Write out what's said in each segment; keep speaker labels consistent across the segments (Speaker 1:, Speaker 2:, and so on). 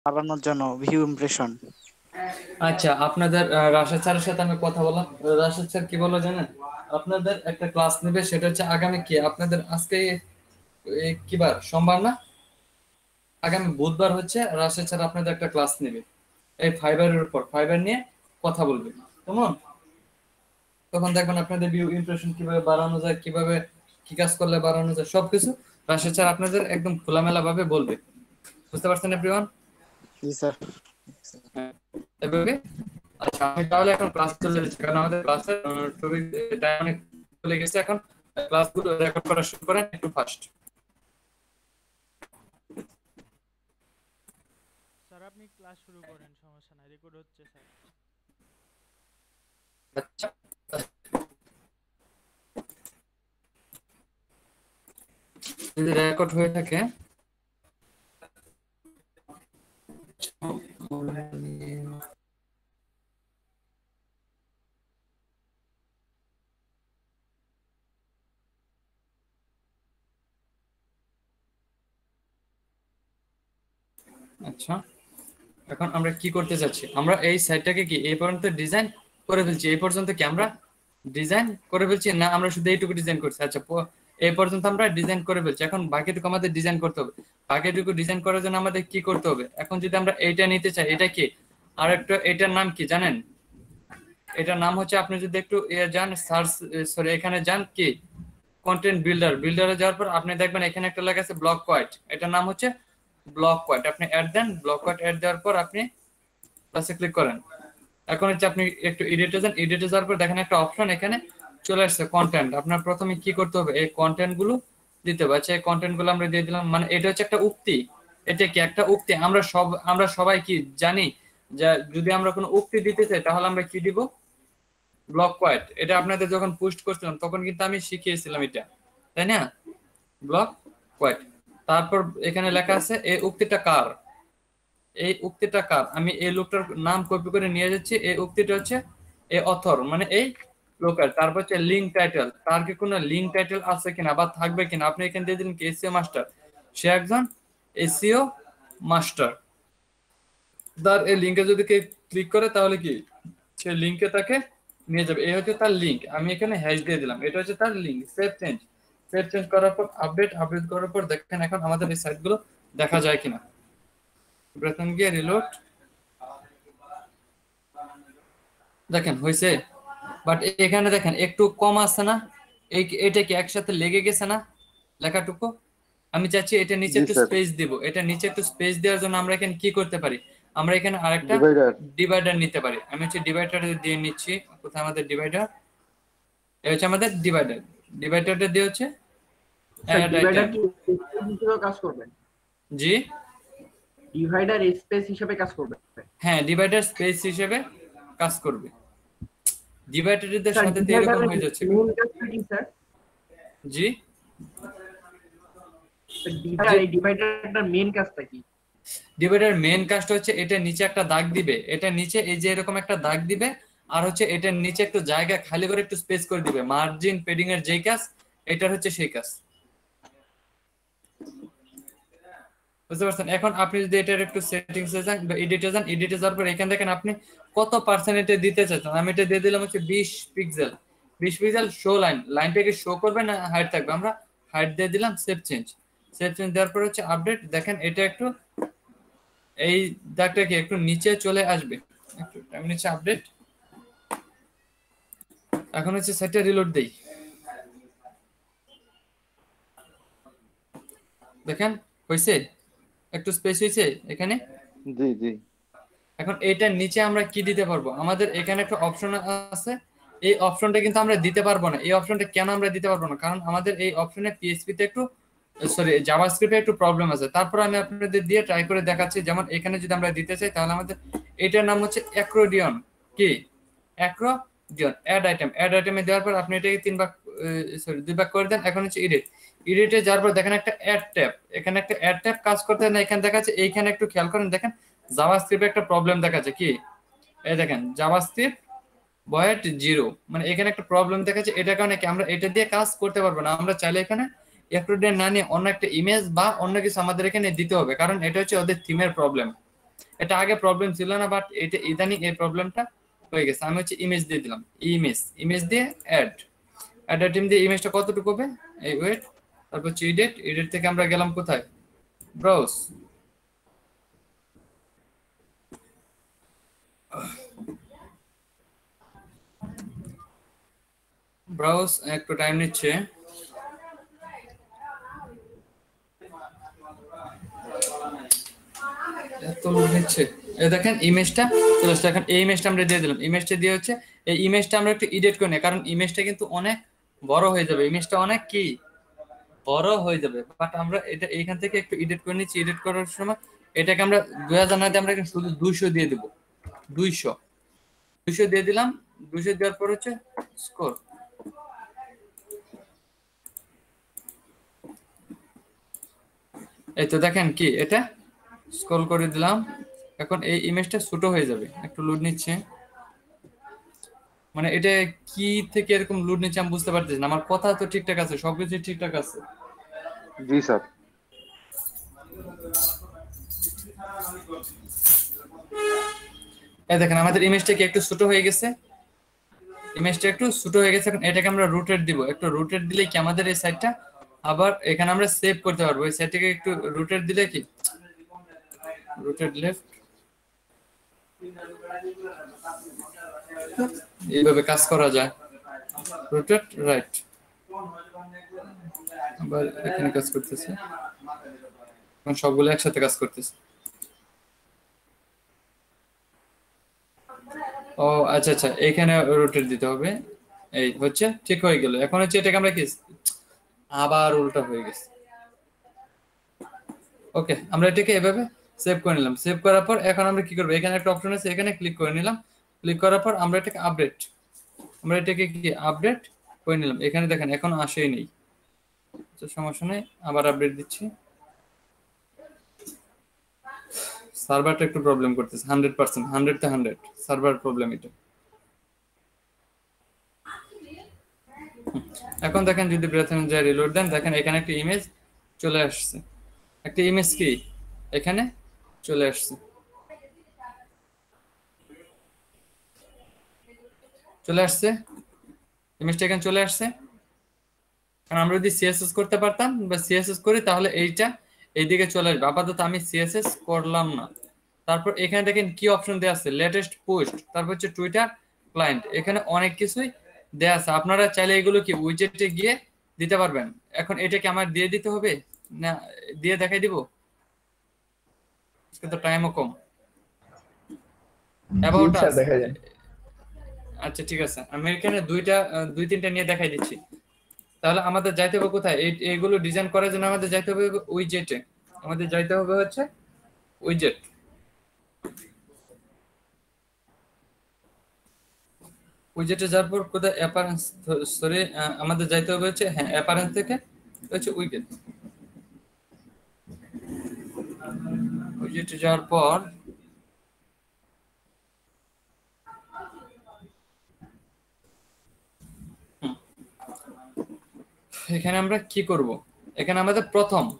Speaker 1: বাড়ানোর জন্য view impression.
Speaker 2: আচ্ছা, আপনাদের রাশেদ স্যারের সাথে আমি কথা বললাম। রাশেদ স্যার কি বললো জানেন? আপনাদের একটা ক্লাস নেবে, সেটা হচ্ছে আগামী কি আপনাদের আজকে কি বার, সোমবার না? আগামী বুধবার হচ্ছে রাশেদ স্যার আপনাদের একটা ক্লাস নেবে এই ফাইবারের উপর, ফাইবার নিয়ে কথা বলবে। কেমন? তখন দেখবেন আপনাদের ভিউ ইমপ্রেশন কিভাবে বাড়ানো যায়, কিভাবে কি কাজ করলে বাড়ানো যায়, সবকিছু রাশেদ স্যার আপনাদের একদম খোলামেলা ভাবে বলবে। বুঝতে পারছেন এভরিওয়ান?
Speaker 1: জি স্যার।
Speaker 2: হ্যাঁ, এভাবে। আচ্ছা, আমি তাহলে এখন ক্লাস চলে যাচ্ছি, কারণ আমাদের ক্লাসের টাইম অনেক চলে গেছে। এখন ক্লাসগুলো রেকর্ড করা শুরু করেন একটু ফাস্ট।
Speaker 3: স্যার আপনি ক্লাস শুরু করেন, সমস্যা নাই, রেকর্ড হচ্ছে স্যার।
Speaker 2: আচ্ছা, যদি রেকর্ড হয়ে থাকে আচ্ছা, এখন আমরা কি করতে চাচ্ছি, আমরা এই সাইটটাকে কি এই পর্যন্ত ডিজাইন করে ফেলছি? এই পর্যন্ত কি আমরা ডিজাইন করে ফেলছি না আমরা শুধু এইটুকু ডিজাইন করছি? আচ্ছা, এই পর্যন্ত আমরা ডিজাইন করে ফেলছি, এখন বাকিটুকু আমাদের ডিজাইন করতে হবে। বাকিটুকু ডিজাইন করার জন্য আমাদের কি করতে হবে? এখন যদি আমরা এইটা নিতে চাই, এটা কি আর একটা, এটার নাম কি জানেন? এটার নাম হচ্ছে, আপনি যদি একটু যান সার্চ, সরি এখানে যান কি কন্টেন্ট বিল্ডার, বিল্ডারে যাওয়ার পর আপনি দেখবেন এখানে একটা লেখা আছে ব্লক কোয়াইট। এটার নাম হচ্ছে ব্লক কোয়াইট। আপনি অ্যাড দেন, ব্লক কোয়াইট অ্যাড দেওয়ার পর আপনি প্লাসে ক্লিক করেন। এখন হচ্ছে আপনি একটু এডিটে যান, এডিটে যাওয়ার পর দেখেন একটা অপশন এখানে চলে আসছে কন্টেন্ট। আপনার প্রথমে কি করতে হবে, এই কন্টেন্ট গুলো দিতে হবে। আচ্ছা, এই কন্টেন্ট গুলো আমরা দিয়ে দিলাম, মানে এটা হচ্ছে একটা উক্তি। এটা কি একটা উক্তি? আমরা সবাই কি জানি যে যদি আমরা কোনো উক্তি দিতে চাই তাহলে আমরা কি দিব? Block quote. এটা আপনাদের যখন পোস্ট করছিলাম তখন কিন্তু আমি শিখিয়েছিলাম এটা, তাই না? Block quote. তারপর এখানে লেখা আছে এই উক্তিটা কার, এই উক্তিটা কার, আমি এই লোকটার নাম কপি করে নিয়ে যাচ্ছি। এই উক্তিটা হচ্ছে এই অথর, মানে এই লোকের। তারপর হচ্ছে লিঙ্ক টাইটেল, তার কি কোনো লিঙ্ক টাইটেল আছে কিনা বা থাকবে কিনা, আপনি এখানে দিয়ে দিলেন কি এসইও মাস্টার, সে একজন এসইও মাস্টার। তার এই লিঙ্কে যদি কেউ ক্লিক করে তাহলে কি সে লিঙ্কে তাকে নিয়ে যাবে। এই হচ্ছে তার লিঙ্ক। আমি এখানে হ্যাশ দিয়ে দিলাম, এটা হচ্ছে তার link. Save change, save change করার পর আপডেট, আপডেট করার পর দেখেন এখন আমাদের এই সাইটগুলো দেখা যায় কিনা। প্রথম গিয়ে রিলোড, দেখেন হয়েছে। বাট এখানে দেখেন একটু কম আছে না? এটা কি একসাথে লেগে গেছে না লেখাটুকু? আমি চাচ্ছি এটা নিচে
Speaker 4: জি
Speaker 2: একটু
Speaker 4: স্যার।
Speaker 2: স্পেস দিব। এটা নিচে একটু স্পেস দেওয়ার জন্য আমরা এখানে কি করতে পারি, আমরা এখানে আরেকটা
Speaker 4: ডিভাইডার।
Speaker 2: ডিভাইডার নিতে পারি। আমি হচ্ছে ডিভাইডার দিয়ে নিচ্ছি। কোথায় আমাদের ডিভাইডার? এটা হচ্ছে আমাদের ডিভাইডার। ডিভাইডারটা দিয়ে হচ্ছে
Speaker 5: স্যার
Speaker 2: অ্যাড
Speaker 5: ডিভাইডার
Speaker 2: আইটেম।
Speaker 5: কি স্পেস হিসেবে কাজ করবে?
Speaker 2: জি,
Speaker 5: ডিভাইডার স্পেস হিসেবে কাজ করবে?
Speaker 2: হ্যাঁ, ডিভাইডার স্পেস হিসেবে কাজ করবে। ডিভাইডারদের
Speaker 5: স্যার
Speaker 2: সাথে তো এরকম
Speaker 5: ডিভাইডারের
Speaker 2: হয়ে যাচ্ছে।
Speaker 5: মেইন কাজটা কি স্যার?
Speaker 2: জি,
Speaker 5: ডিভাইডার, এই ডিভাইডারটার মেইন কাজটা কি?
Speaker 2: ডিভাইডার মেন কাজটা হচ্ছে এটা নিচে একটা দাগ দিবে, এটা নিচে এই যে এরকম একটা দাগ দিবে, আর হচ্ছে এটার নিচে একটু জায়গা খালি করে একটু স্পেস করে দিবে। মার্জিন পেডিং এর যেই কাজ, এটার হচ্ছে সেই কাজ। বুঝতে পারছেন? এখন আপনি যদি এটার একটু সেটিংস এ যান বা এডিটে যান, এডিটে যাওয়ার পর এখানে দেখেন আপনি কত পার্সেন্টে দিতে চাচ্ছেন। আমি এটা দিয়ে দিলাম হচ্ছে 20 পিক্সেল। 20 পিক্সেল শো লাইন, লাইনটাকে শো করবে না হাইট থাকবে? আমরা হাইট দিয়ে দিলাম। সেভ চেঞ্জ, সেভ চেঞ্জ দেওয়ার পর হচ্ছে আপডেট। দেখেন এটা একটু এই দাগটা কি একটু নিচে চলে আসবে, একটু আমি নিচে আপডেট। এখন হচ্ছে সেটটা রিলোড দেই, দেখেন হয়েছে, একটু স্পেস হয়েছে এখানে।
Speaker 4: জি জি।
Speaker 2: এখন এইটার নিচে আমরা কি দিতে পারবো, আমাদের এখানে একটা অপশন আছে। এই অপশনটা কিন্তু আমরা দিতে পারবো না। এই অপশনটা কেন আমরা দিতে পারবো না? কারণ আমাদের এই অপশনে পিএইচপি তে একটু, সরি জাভাস্ক্রিপ্টে একটু প্রবলেম আছে। তারপর আমি আপনাদের দিয়ে ট্রাই করে দেখাচ্ছি। যেমন এখানে যদি আমরা দিতে চাই তাহলে আমাদের এটার নাম হচ্ছে অ্যাক্রোডিয়ন। কি অ্যাক্রোডিয়ন? অ্যাড আইটেম, অ্যাড আইটেমে দেওয়ার পর আপনি এটাকে 3 ভাগ, সরি 2 ভাগ করে দেন। এখন হচ্ছে এডিট, এডিটে যাওয়ার পর দেখেন একটা অ্যাড ট্যাব, এখানে একটা অ্যাড ট্যাব কাজ করতে না এখানে দেখাচ্ছে। এইখানে একটু খেয়াল করেন, দেখেন জাভাস্ক্রিপ্টে একটা প্রবলেম দেখাচ্ছে। কি এই দেখেন জাভাস্ক্রিপ্ট ভয়েড 0, মানে এখানে একটা প্রবলেম দেখাচ্ছে। এটার কারণে কি আমরা এটা দিয়ে কাজ করতে পারবো না। আমরা চাইলে এখানে অ্যাক্রোডিয়ন না নিয়ে অন্য একটা ইমেজ বা অন্য কিছু আমাদের এখানে দিতে হবে, কারণ এটা হচ্ছে ওদের থিমের প্রবলেম। এটা আগে প্রবলেম ছিল না, বাট এটা ইদানিং এই প্রবলেমটা হয়ে গেছে। আমি হচ্ছে ইমেজ দিয়ে দিলাম, ইমেজ দিয়ে অ্যাড টিম দিয়ে ইমেজটা কতটুকু হবে, এই ওয়েট, তারপর হচ্ছে এডিট থেকে আমরা গেলাম কোথায়, ব্রাউজ। ব্রাউজ একটু টাইম নিচ্ছে। এত লোড নিচ্ছে। এই দেখেন ইমেজটা চলে আসছে। এখন এই ইমেজটা আমরা দিয়ে দিলাম, ইমেজটা দিয়ে হচ্ছে এই ইমেজটা আমরা একটু এডিট করে নিই, কারণ ইমেজটা কিন্তু অনেক বড় হয়ে যাবে, ইমেজটা অনেক কি বড় হয়ে যাবে। বাট আমরা এটা এইখান থেকে একটু এডিট করে নিচ্ছি। এডিট করার সময় এটাকে আমরা 2000 না দিয়ে আমরা শুধু 200 দিয়ে দেবো। 200 দিয়ে দিলাম। 200 দেওয়ার পর হচ্ছে স্কোর। এই তো দেখেন কি এটা স্ক্রল করে দিলাম। এখন এই ইমেজটা ছোট হয়ে যাবে, একটু লোড নিচ্ছে। মানে এটা কি থেকে এরকম লোড নিচ্ছে আমি বুঝতে পারতেছি না। আমার কথা তো ঠিকঠাক আছে, সবকিছু ঠিকঠাক আছে।
Speaker 4: জি স্যার।
Speaker 2: এই দেখেন আমাদের ইমেজটা কি একটু ছোট হয়ে গেছে, ইমেজটা একটু ছোট হয়ে গেছে। এখন এটাকে আমরা রোটেট দিব, একটু রোটেট দিলে কি আমাদের এই সাইডটা আবার এখানে আমরা সেভ করতে পারবো। এই সাইডটাকে একটু রোটেট দিলে কি, রোটেট লেফট, এইভাবে কাজ করা যায়। রোটেট রাইট, আবার এখানে কাজ করতেছে। এখন সবগুলো একসাথে কাজ করতেছে। ও আচ্ছা আচ্ছা, এখানে রোটেট দিতে হবে। এই হচ্ছে ঠিক হয়ে গেল। এখন হচ্ছে এটাকে আমরা কি আবার উল্টা হয়ে গেছে। ওকে, আমরা এটাকে এভাবে সেভ করে নিলাম। সেভ করার পর এখন আমরা কি করবো, এখানে একটা অপশন আছে, এখানে ক্লিক করে নিলাম। ক্লিক করার পর আমরা এটাকে এটাকে কি আপডেট করে নিলাম। এখানে দেখেন এখন আসেই নেই, সমস্যা নেই, আবার আপডেট দিচ্ছি। সার্ভারটা একটু প্রবলেম করতেছে। 100%, 100 সার্ভার প্রবলেম এটা। এখন দেখেন যদি ব্রেথেন যায় রিলোড দেন, দেখেন এখানে একটা ইমেজ চলে আসছে। একটা ইমেজ কি এখানে চলে আসছে, ইমেজটা এখানে চলে আসছে। কারণ আমরা যদি সিএসএস করতে পারতাম বা সিএসএস করি তাহলে এইটা এইদিকে চলে আসবে। আপাতত আমি সিএসএস করলাম না। তারপর এখানে দেখেন কি অপশন দেওয়া আছে, লেটেস্ট পোস্ট, তারপর হচ্ছে টুইটার ক্লায়েন্ট। এখানে অনেক কিছুই দেওয়া আছে, আপনারা চাইলে এগুলো কি উইজেটে গিয়ে দিতে পারবেন। এখন এটাকে আমার দিয়ে দিতে হবে না দিয়ে দেখাই দিব, আজকে তো টাইমও কম। আচ্ছা ঠিক আছে, আমি এখানে দুই তিনটা নিয়ে দেখাই দিচ্ছি। তাহলে আমাদের যাইতে হবে কোথায়, এইগুলো ডিজাইন করার জন্য আমাদের যাইতে হবে উইজেটে। আমাদের যাইতে হবে হচ্ছে উইজেট। উইজেটে যাওয়ার পর কোথায় অ্যাপারেন্স, সরি আমাদের যাইতে হবে হচ্ছে হ্যাঁ অ্যাপারেন্স থেকে হচ্ছে উইজেট। উইজেটে যাওয়ার পর এখানে আমরা কি করব, এখানে আমাদের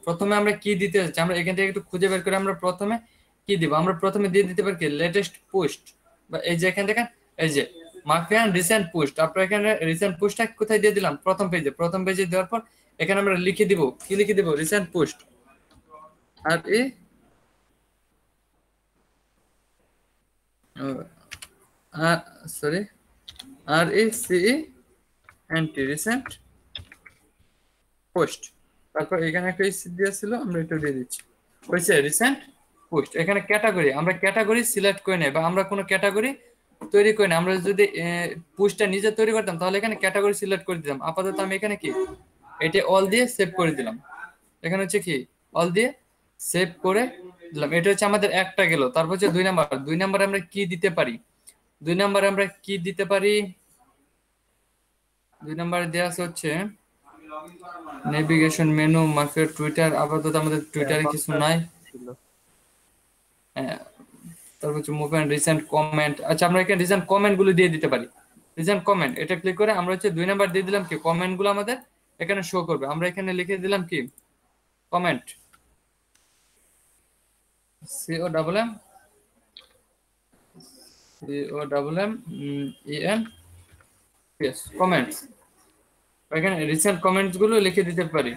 Speaker 2: প্রথমে আমরা কি দিতে যাচ্ছি, আমরা এখান থেকে একটু খুঁজে বের করে আমরা প্রথমে কি দিব। আমরা প্রথমে দিয়ে দিতে পারি কি লেটেস্ট পোস্ট, বা এই যে এখানে দেখেন এই যে মার্কেন রিসেন্ট পোস্ট। আপনার এখানে রিসেন্ট পোস্টটা কোথায় দিয়ে দিলাম, প্রথম পেজে দেওয়ার পর এখানে আমরা লিখে দিব, কি লিখে দিব, রিসেন্ট পোস্ট। আর এই সরি আর এই সি এন্টি রিসেন্ট পোস্ট। তারপর এখানে একটা দেওয়া ছিল, আমরা এটা দিয়ে দিচ্ছি, হয়েছে রিসেন্ট পোস্ট। এখানে ক্যাটাগরি, আমরা ক্যাটাগরি সিলেক্ট করে নেই বা আমরা কোনো ক্যাটাগরি তৈরি করি না। আমরা যদি পোস্টটা নিজে তৈরি করতাম তাহলে এখানে ক্যাটাগরি সিলেক্ট করে দিতাম। আপাতত আমি এখানে কি এটা অল দিয়ে সেভ করে দিলাম। এখানে হচ্ছে কি অল দিয়ে সেভ করে দিলাম। এটা হচ্ছে আমাদের একটা গেল। তারপর হচ্ছে 2 নাম্বার আমরা কি দিতে পারি, 2 নাম্বারে দেওয়া আছে হচ্ছে নেভিগেশন মেনু, মার্কেট, টুইটার। আপাতত আমাদের টুইটারে কিছু নাই। তারপর হচ্ছে মুভ এন্ড রিসেন্ট কমেন্ট। আচ্ছা আমরা এখানে রিসেন্ট কমেন্ট গুলো দিয়ে দিতে পারি। রিসেন্ট কমেন্ট এটা ক্লিক করে আমরা হচ্ছে 2 নাম্বার দিয়ে দিলাম কি কমেন্ট গুলো আমাদের এখানে শো করবে। আমরা এখানে লিখে দিলাম কি কমেন্ট, COMM COMMEN কমেন্টস, এখানে রিসেন্ট কমেন্টস গুলো লিখে দিতে পারি।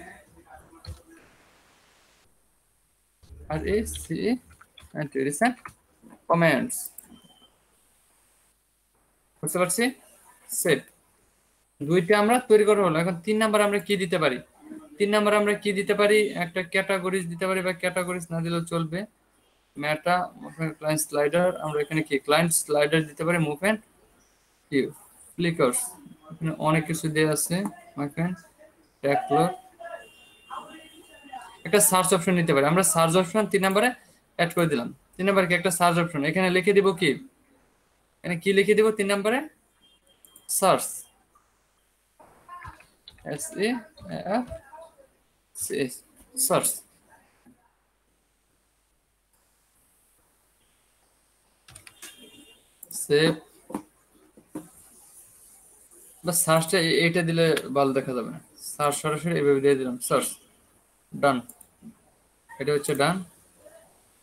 Speaker 2: আর এই সি এন্ড রিসেন্ট কমেন্টস, বুঝতে পারছি? সেট দুইটা আমরা তৈরি করা হলো। এখন 3 নাম্বার আমরা কি দিতে পারি? 3 নাম্বার আমরা কি দিতে পারি? একটা ক্যাটাগরিজ দিতে পারি, বা ক্যাটাগরিজ না দিলেও চলবে। মেটা মুভমেন্ট ক্লায়েন্ট স্লাইডার, আমরা এখানে কি ক্লায়েন্ট স্লাইডার দিতে পারি। মুভমেন্ট কি ফ্লিকার্স, এখানে অনেক কিছু দেওয়া আছে। মুভমেন্ট ট্যাকলর, একটা সার্চ অপশন নিতে পারি আমরা। সার্চ অপশন 3 নম্বরে অ্যাড করে দিলাম। 3 নম্বরে কি একটা সার্চ অপশন, এখানে লিখে দিব কি, এখানে কি লিখে দিব 3 নম্বরে? Search, SEARCH, search. সেভ বা সার্চটা এইটা দিলে ভালো দেখা যাবে না, সার্চ সরাসরি এইভাবে দিয়ে দিলাম। সার্চ, ডান। এটা হচ্ছে ডান,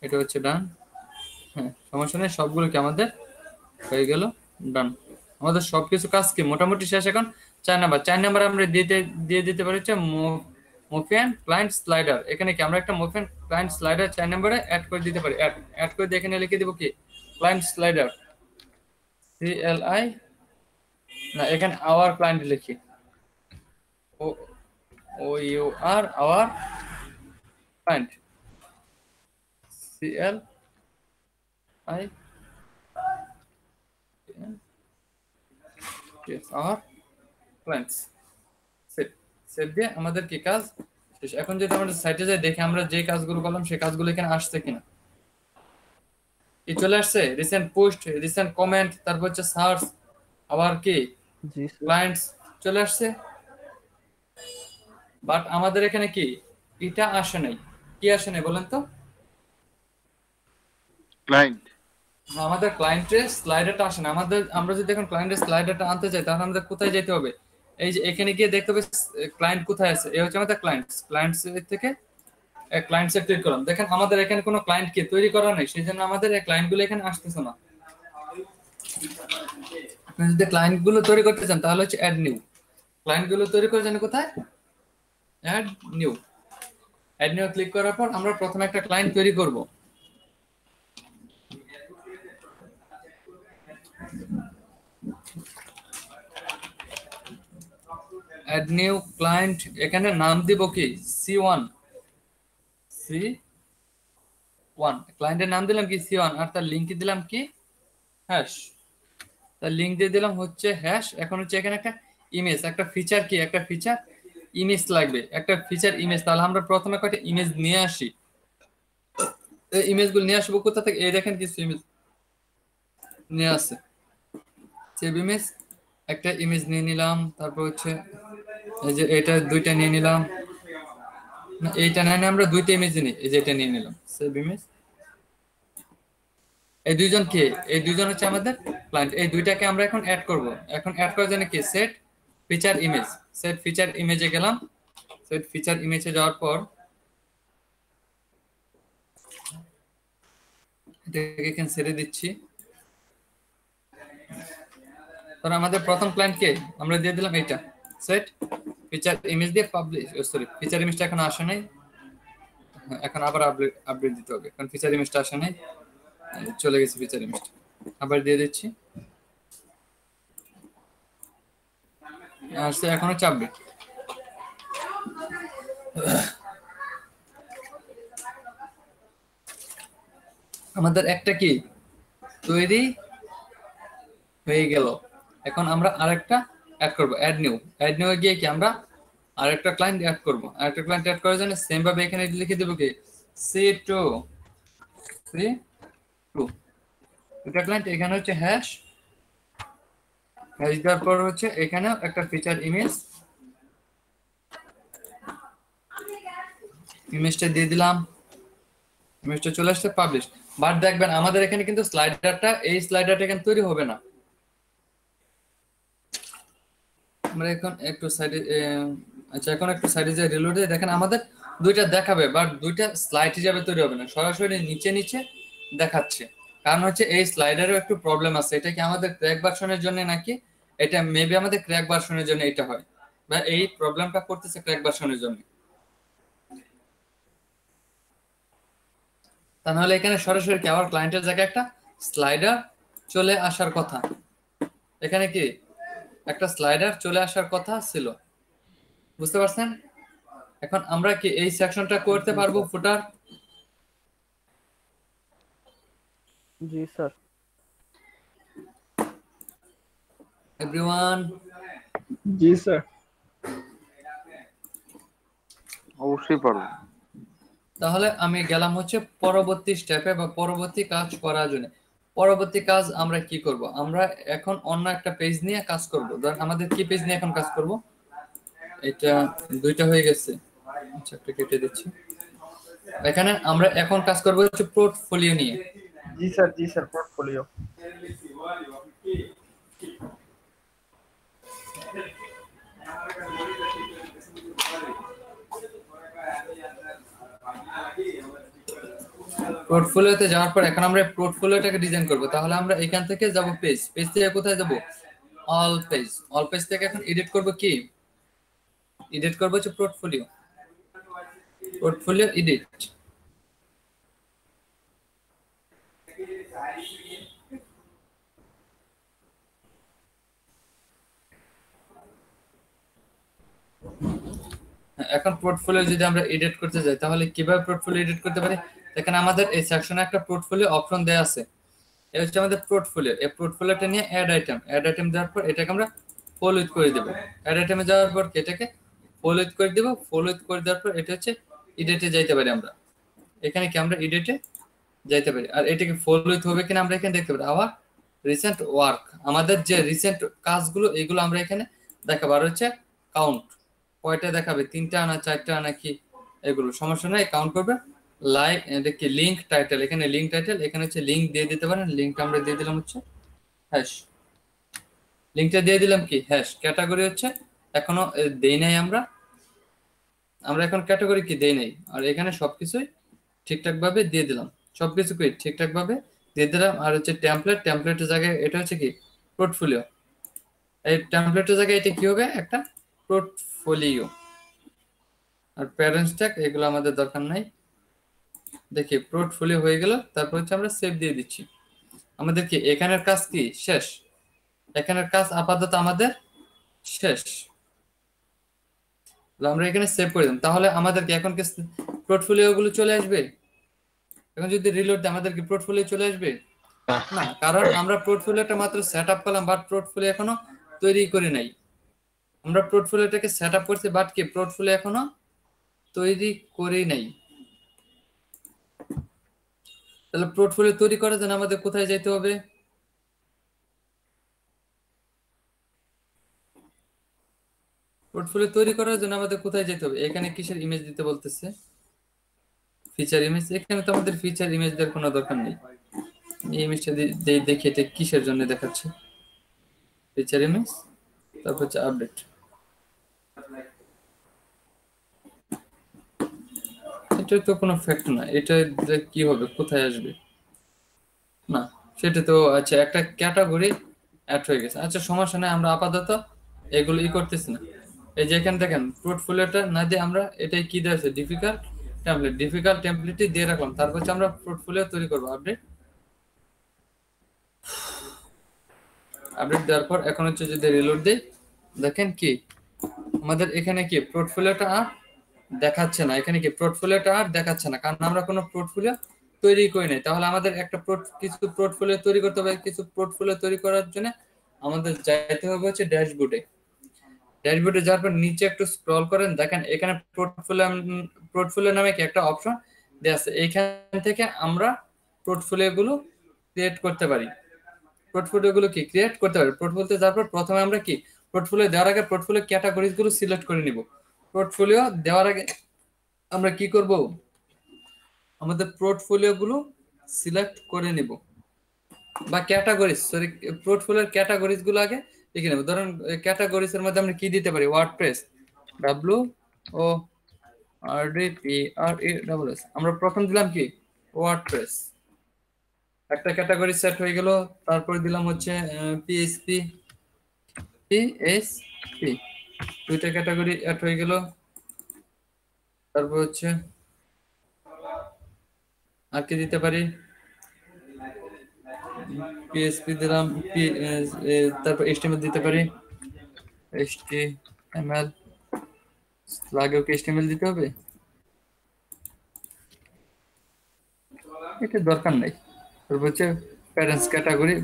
Speaker 2: এটা হচ্ছে ডান। হ্যাঁ, সমস্যা নেই, সবগুলো কি আমাদের হয়ে গেল ডান। আমাদের সবকিছু কাজ কি মোটামুটি শেষ। এখন 4 নাম্বার, 4 নাম্বার আমরা দিয়ে দিতে পারি হচ্ছে মুভমেন্ট ক্লায়েন্ট স্লাইডার। এখানে কি আমরা একটা মুভমেন্ট ক্লায়েন্ট স্লাইডার 4 নম্বরে অ্যাড করে দিতে পারি। অ্যাড করে দিয়ে এখানে লিখে দিব কি ক্লায়েন্ট স্লাইডার, CLI, না এখানে আওয়ার ক্লায়েন্ট লিখি, OUR our client, CLI, yes our clients। Save দিয়ে আমাদের কি কাজ শেষ। এখন যদি আমরা সাইটে যাই দেখি আমরা যে কাজগুলো করলাম সেই কাজগুলো এখানে আসছে কিনা। কি চলে আসছে? রিসেন্ট পোস্ট, রিসেন্ট কমেন্ট, তারপর হচ্ছে সার্চ, আবার কি
Speaker 1: জি স্যার।
Speaker 2: ক্লায়েন্টস চলে আসছে। বাট আমাদের এখানে কি এটা আসে নাই। কি আসে নাই বলেন তো?
Speaker 4: ক্লায়েন্ট।
Speaker 2: আমাদের ক্লায়েন্টের স্লাইডারটা আসে না। আমরা যদি এখন ক্লায়েন্টের স্লাইডারটা আনতে চাই তাহলে আমাদের কোথায় যেতে হবে? এই যে এখানে গিয়ে দেখতে হবে ক্লায়েন্ট কোথায় আছে। এই হচ্ছে আমাদের ক্লায়েন্টস থেকে ক্লায়েন্টসে ক্লিক করলাম। দেখেন আমাদের এখানে কোনো ক্লায়েন্ট কি তৈরি করা নেই, সেই জন্য আমাদের এই ক্লায়েন্টগুলো এখানে আসতেছে না। আপনি যদি ক্লায়েন্টগুলো তৈরি করতে চান তাহলে হচ্ছে অ্যাড নিউ। ক্লায়েন্টগুলো তৈরি করে জানেন কোথায়? Add new. Add new click করার পর আমরা প্রথমে একটা ক্লায়েন্ট তৈরি করব। অ্যাড নিউ ক্লায়েন্ট, এখানে নাম দিব কি C1, ক্লায়েন্টের নাম দিলাম কি C1, আর তার লিংক দিলাম কি হ্যাশ। তার লিংক দিয়ে দিলাম হচ্ছে হ্যাশ। এখন হচ্ছে এখানে একটা ইমেজ, একটা ফিচার কি, একটা ফিচার ইমেজ লাগবে, একটা ফিচার ইমেজ। তাহলে আমরা প্রথমে কয়টা ইমেজ নিয়ে আসি। এই ইমেজগুলো নিয়ে আসবো কোথা থেকে? এই দেখেন কিছু ইমেজ নিয়ে আসছে। সেভ ইমেজ, একটা ইমেজ নিয়ে নিলাম। তারপর হচ্ছে এই যে এটা দুইটা নিয়ে নিলাম, না এইটা না, আমরা দুইটা ইমেজ নিই। এই যে এটা নিয়ে নিলাম, সেভ ইমেজ। এই দুইজন কে? এই দুইজন হচ্ছে আমাদের ক্লায়েন্ট। এই দুইটাকে আমরা এখন অ্যাড করব। এখন অ্যাড করার জন্য কি set feature image, set feature ইমেজে গেলাম। সেট ফিচার ইমেজে যাওয়ার পর এটাকে এখানে ছেড়ে দিচ্ছি। তাহলে আমাদের প্রথম ক্লায়েন্ট কে? আমরা দিয়ে দিলাম এইটা, সেট ফিচার ইমেজ দিয়ে পাবলিশ। সরি, ফিচার ইমেজটা এখন আসে নাই, এখন আবার আপডেট দিতে হবে, কারণ ফিচার ইমেজটা আসে নাই, চলে গেছে ফিচার ইমেজটা। আবার দিয়ে দিচ্ছি, আসছে এখন হচ্ছে আপডেট। আমাদের একটা কি তৈরি হয়ে গেল। এখন আমরা আরেকটা অ্যাড করব, অ্যাড নিউ। অ্যাড নিউ গিয়ে কি আমরা আরেকটা ক্লায়েন্ট অ্যাড করব। আরেকটা ক্লায়েন্ট অ্যাড করার জন্য সেম ভাবে এখানে লিখে দেব কি C2, এটা ক্লায়েন্ট। এখানে হচ্ছে হ্যাশ, হ্যাশ দেওয়ার পর হচ্ছে এখানে একটা ফিচার ইমেজটা দিয়ে দিলাম। ইমেজটা চলে আসছে পাবলিশ। বাট দেখবেন আমাদের এখানে কিন্তু স্লাইডারটা, এই স্লাইডারটা এখানে তৈরি হবে না। আমরা এখন একটু সাইডে, আচ্ছা এখন একটু সাইডে যে রিলোডে দেখেন আমাদের দুইটা দেখাবে, বাট দুইটা স্লাইড হিসাবে তৈরি হবে না, সরাসরি নিচে নিচে দেখাচ্ছে। কারণ হচ্ছে এই স্লাইডারেও একটু প্রবলেম আছে। এটা কি আমাদের ক্র্যাক ভার্সনের জন্য নাকি এটা মেবি আমাদের ক্র্যাক ভার্সনের জন্য এটা হয়, বা এই প্রবলেমটা করতেছে ক্র্যাক ভার্সনের জন্য। তাহলে এখানে সরাসরি কি আমার ক্লায়েন্টের জায়গায় একটা স্লাইডার চলে আসার কথা, এখানে কি একটা স্লাইডার চলে আসার কথা ছিল, বুঝতে পারছেন? এখন আমরা কি এই সেকশনটা করতে পারবো ফুটার?
Speaker 4: জি স্যার।
Speaker 2: এভরিওয়ান?
Speaker 4: জি স্যার।
Speaker 6: অবশ্যই পারবো।
Speaker 2: তাহলে আমি গেলাম হচ্ছে পরবর্তী স্টেপে বা পরবর্তী কাজ করার জন্য। পরবর্তী কাজ আমরা কি করব? আমরা এখন অন্য একটা পেজ নিয়ে কাজ করব। ধরেন আমাদের কি পেজ নিয়ে এখন কাজ করব? এটা দুইটা হয়ে গেছে, আচ্ছা একটা কেটে দিচ্ছি। এখানে আমরা এখন কাজ করব হচ্ছে পোর্টফোলিও নিয়ে।
Speaker 4: জি স্যার, জি স্যার, পোর্টফোলিও।
Speaker 2: পোর্টফোলিওতে যাওয়ার পর এখন আমরা পোর্টফোলিওটাকে ডিজাইন করব। তাহলে আমরা এখান থেকে যাব পেজ, পেজ থেকে কোথায় যাব? All page. অল পেজ থেকে এখন এডিট করব কি? এডিট করব হচ্ছে পোর্টফোলিও। Portfolio edit. এখন পোর্টফোলিও যদি আমরা এডিট করতে যাই তাহলে কিভাবে পোর্টফোলিও এডিট করতে পারি? এখানে আমাদের এই সেকশনে একটা পোর্টফোলিও অপশন দেয়া আছে। এটা হচ্ছে আমাদের পোর্টফোলিও। এই পোর্টফোলিওটা নিয়ে অ্যাড আইটেম দেওয়ার পর এটাকে আমরা ফলো উইথ করে দেব। অ্যাড আইটেমে যাওয়ার পর এটাকে ফলো উইথ করে দেব। ফলো উইথ করে দেওয়ার পর এটা হচ্ছে এডিটে যাইতে পারি আমরা। এখানে কি আমরা এডিটে যাইতে পারি। আর এটাকে ফলো উইথ হবে কিনা আমরা এখানে দেখতে পারি। আবার রিসেন্ট ওয়ার্ক, আমাদের যে রিসেন্ট কাজগুলো এগুলো আমরা এখানে দেখাবো। আর হচ্ছে কাউন্ট, কয়টা দেখাবে, 3টা না 4টা নাকি, এগুলো সমস্যা নাই, কাউন্ট করবে। লাইক দেখি লিংক টাইটেল, এখানে লিংক টাইটেল, এখানে হচ্ছে লিংক দিয়ে দিতে পারেন। লিংকটা আমরা দিয়ে দিলাম হচ্ছে হ্যাশ। লিংকটা দিয়ে দিলাম কি হ্যাশ। ক্যাটাগরি হচ্ছে এখনো দেই নাই আমরা এখন ক্যাটাগরি কি দেই নাই। আর এখানে সবকিছুই ঠিকঠাক ভাবে দিয়ে দিলাম, সবকিছু কি ঠিকঠাক ভাবে দিয়ে দিলাম। আর হচ্ছে টেমপ্লেটের জায়গায় এটা হচ্ছে কি পোর্টফোলিও। এই টেমপ্লেটের জায়গায় এটা কি হবে? একটা পোর্টফোলিও। আর প্যারেন্টস ট্যাগ এগুলো আমাদের দরকার নাই। দেখি পোর্টফোলিও হয়ে গেল। তারপর হচ্ছে আমরা সেভ দিয়ে দিচ্ছি। আমাদের কি এখানের কাজ কি শেষ? এখানের কাজ আপাতত আমাদের শেষ। আমরা এখানে সেভ করে দিলাম। তাহলে আমাদের কি এখন কি পোর্টফোলিও গুলো চলে আসবে? এখন যদি রিলোড দিই আমাদের কি পোর্টফোলিও চলে আসবে? না, কারণ আমরা পোর্টফোলিওটা মাত্র সেট আপ করলাম, বাট পোর্টফোলিও এখনো তৈরি করে নাই। আমরা পোর্টফোলিওটাকে সেট আপ করছি, বাট কি পোর্টফোলিও এখনো তৈরি করে নাই। তাহলে পোর্টফোলিও তৈরি করার জন্য আমাদের কোথায় যেতে হবে? পোর্টফোলিও তৈরি করার জন্য আমাদের কোথায় যেতে হবে? এখানে কিসের ইমেজ দিতে বলতেছে? Feature image. এখানে তো আমাদের ফিচার ইমেজ দেওয়ার কোনো দরকার নেই। এই ইমেজটা দেখি এটা কিসের জন্য দেখাচ্ছে। ফিচার ইমেজ, তারপর হচ্ছে আপডেট। এটা তো কোনো ফ্যাক্ট না। এটা কি হবে, কোথায় আসবে? না, সেটা তো আচ্ছা একটা ক্যাটাগরি অ্যাড হয়ে গেছে। আচ্ছা সমস্যা নাই, আমরা আপাতত এগুলো করতেছি না। এই যে এখানে দেখেন পোর্টফোলিওটা না দিয়ে আমরা এটাই কি দিয়েছে ডিফিকাল্ট টেমপ্লেটই দিয়ে রাখলাম। তারপর হচ্ছে আমরা পোর্টফোলিও তৈরি করবো। আপডেট দেওয়ার পর এখন হচ্ছে যদি রিলোড দেই, দেখেন কি আমাদের এখানে কি পোর্টফোলিওটা আর দেখাচ্ছে না। এখানে কি পোর্টফোলিওটা আর দেখাচ্ছে না, কারণ আমরা কোনো পোর্টফোলিও তৈরি করি নাই। তাহলে আমাদের একটা কিছু পোর্টফোলিও তৈরি করতে হবে। কিছু পোর্টফোলিও তৈরি করার জন্য আমাদের যাইতে হবে হচ্ছে ড্যাশবোর্ডে যাওয়ার পর নিচে একটু স্ক্রল করেন, দেখেন এখানে পোর্টফোলিও নামে কি একটা অপশন দেওয়া আছে। এইখান থেকে আমরা পোর্টফোলিও গুলো ক্রিয়েট করতে পারি। পোর্টফোলিও কি ক্রিয়েট করতে পারি। পোর্টফোলিওতে যাওয়ার পর প্রথমে আমরা কি পোর্টফোলিও দেওয়ার আগে পোর্টফোলিও ক্যাটাগরিজ গুলো সিলেক্ট করে নিব। পোর্টফোলিও দেওয়ার আগে আমরা কি করব? আমাদের পোর্টফোলিও গুলো সিলেক্ট করে নিব, বা ক্যাটাগরিজ, সরি পোর্টফোলিওর ক্যাটাগরিজ গুলো আগে লিখে নেব। ধরুন ক্যাটাগরিজ এর মধ্যে আমরা কি দিতে পারি? WordPress, WORDPRESS। আমরা প্রথম দিলাম কি ওয়ার্ডপ্রেস। একটা ক্যাটাগরি সেট হয়ে গেল। তারপর দিলাম হচ্ছে পিএসপি পিএসপি, দুইটা ক্যাটাগরি অ্যাড হয়ে গেল। তারপর হচ্ছে আর কি দিতে পারি, পিএসপি দিলাম, তারপর এইচটিএমএল দিতে পারি, এইচটিএমএল লাগেও কি এইচটিএমএল দিতে হবে, এটা দরকার নাই। তারপর হচ্ছে প্যারেন্টস ক্যাটাগরি,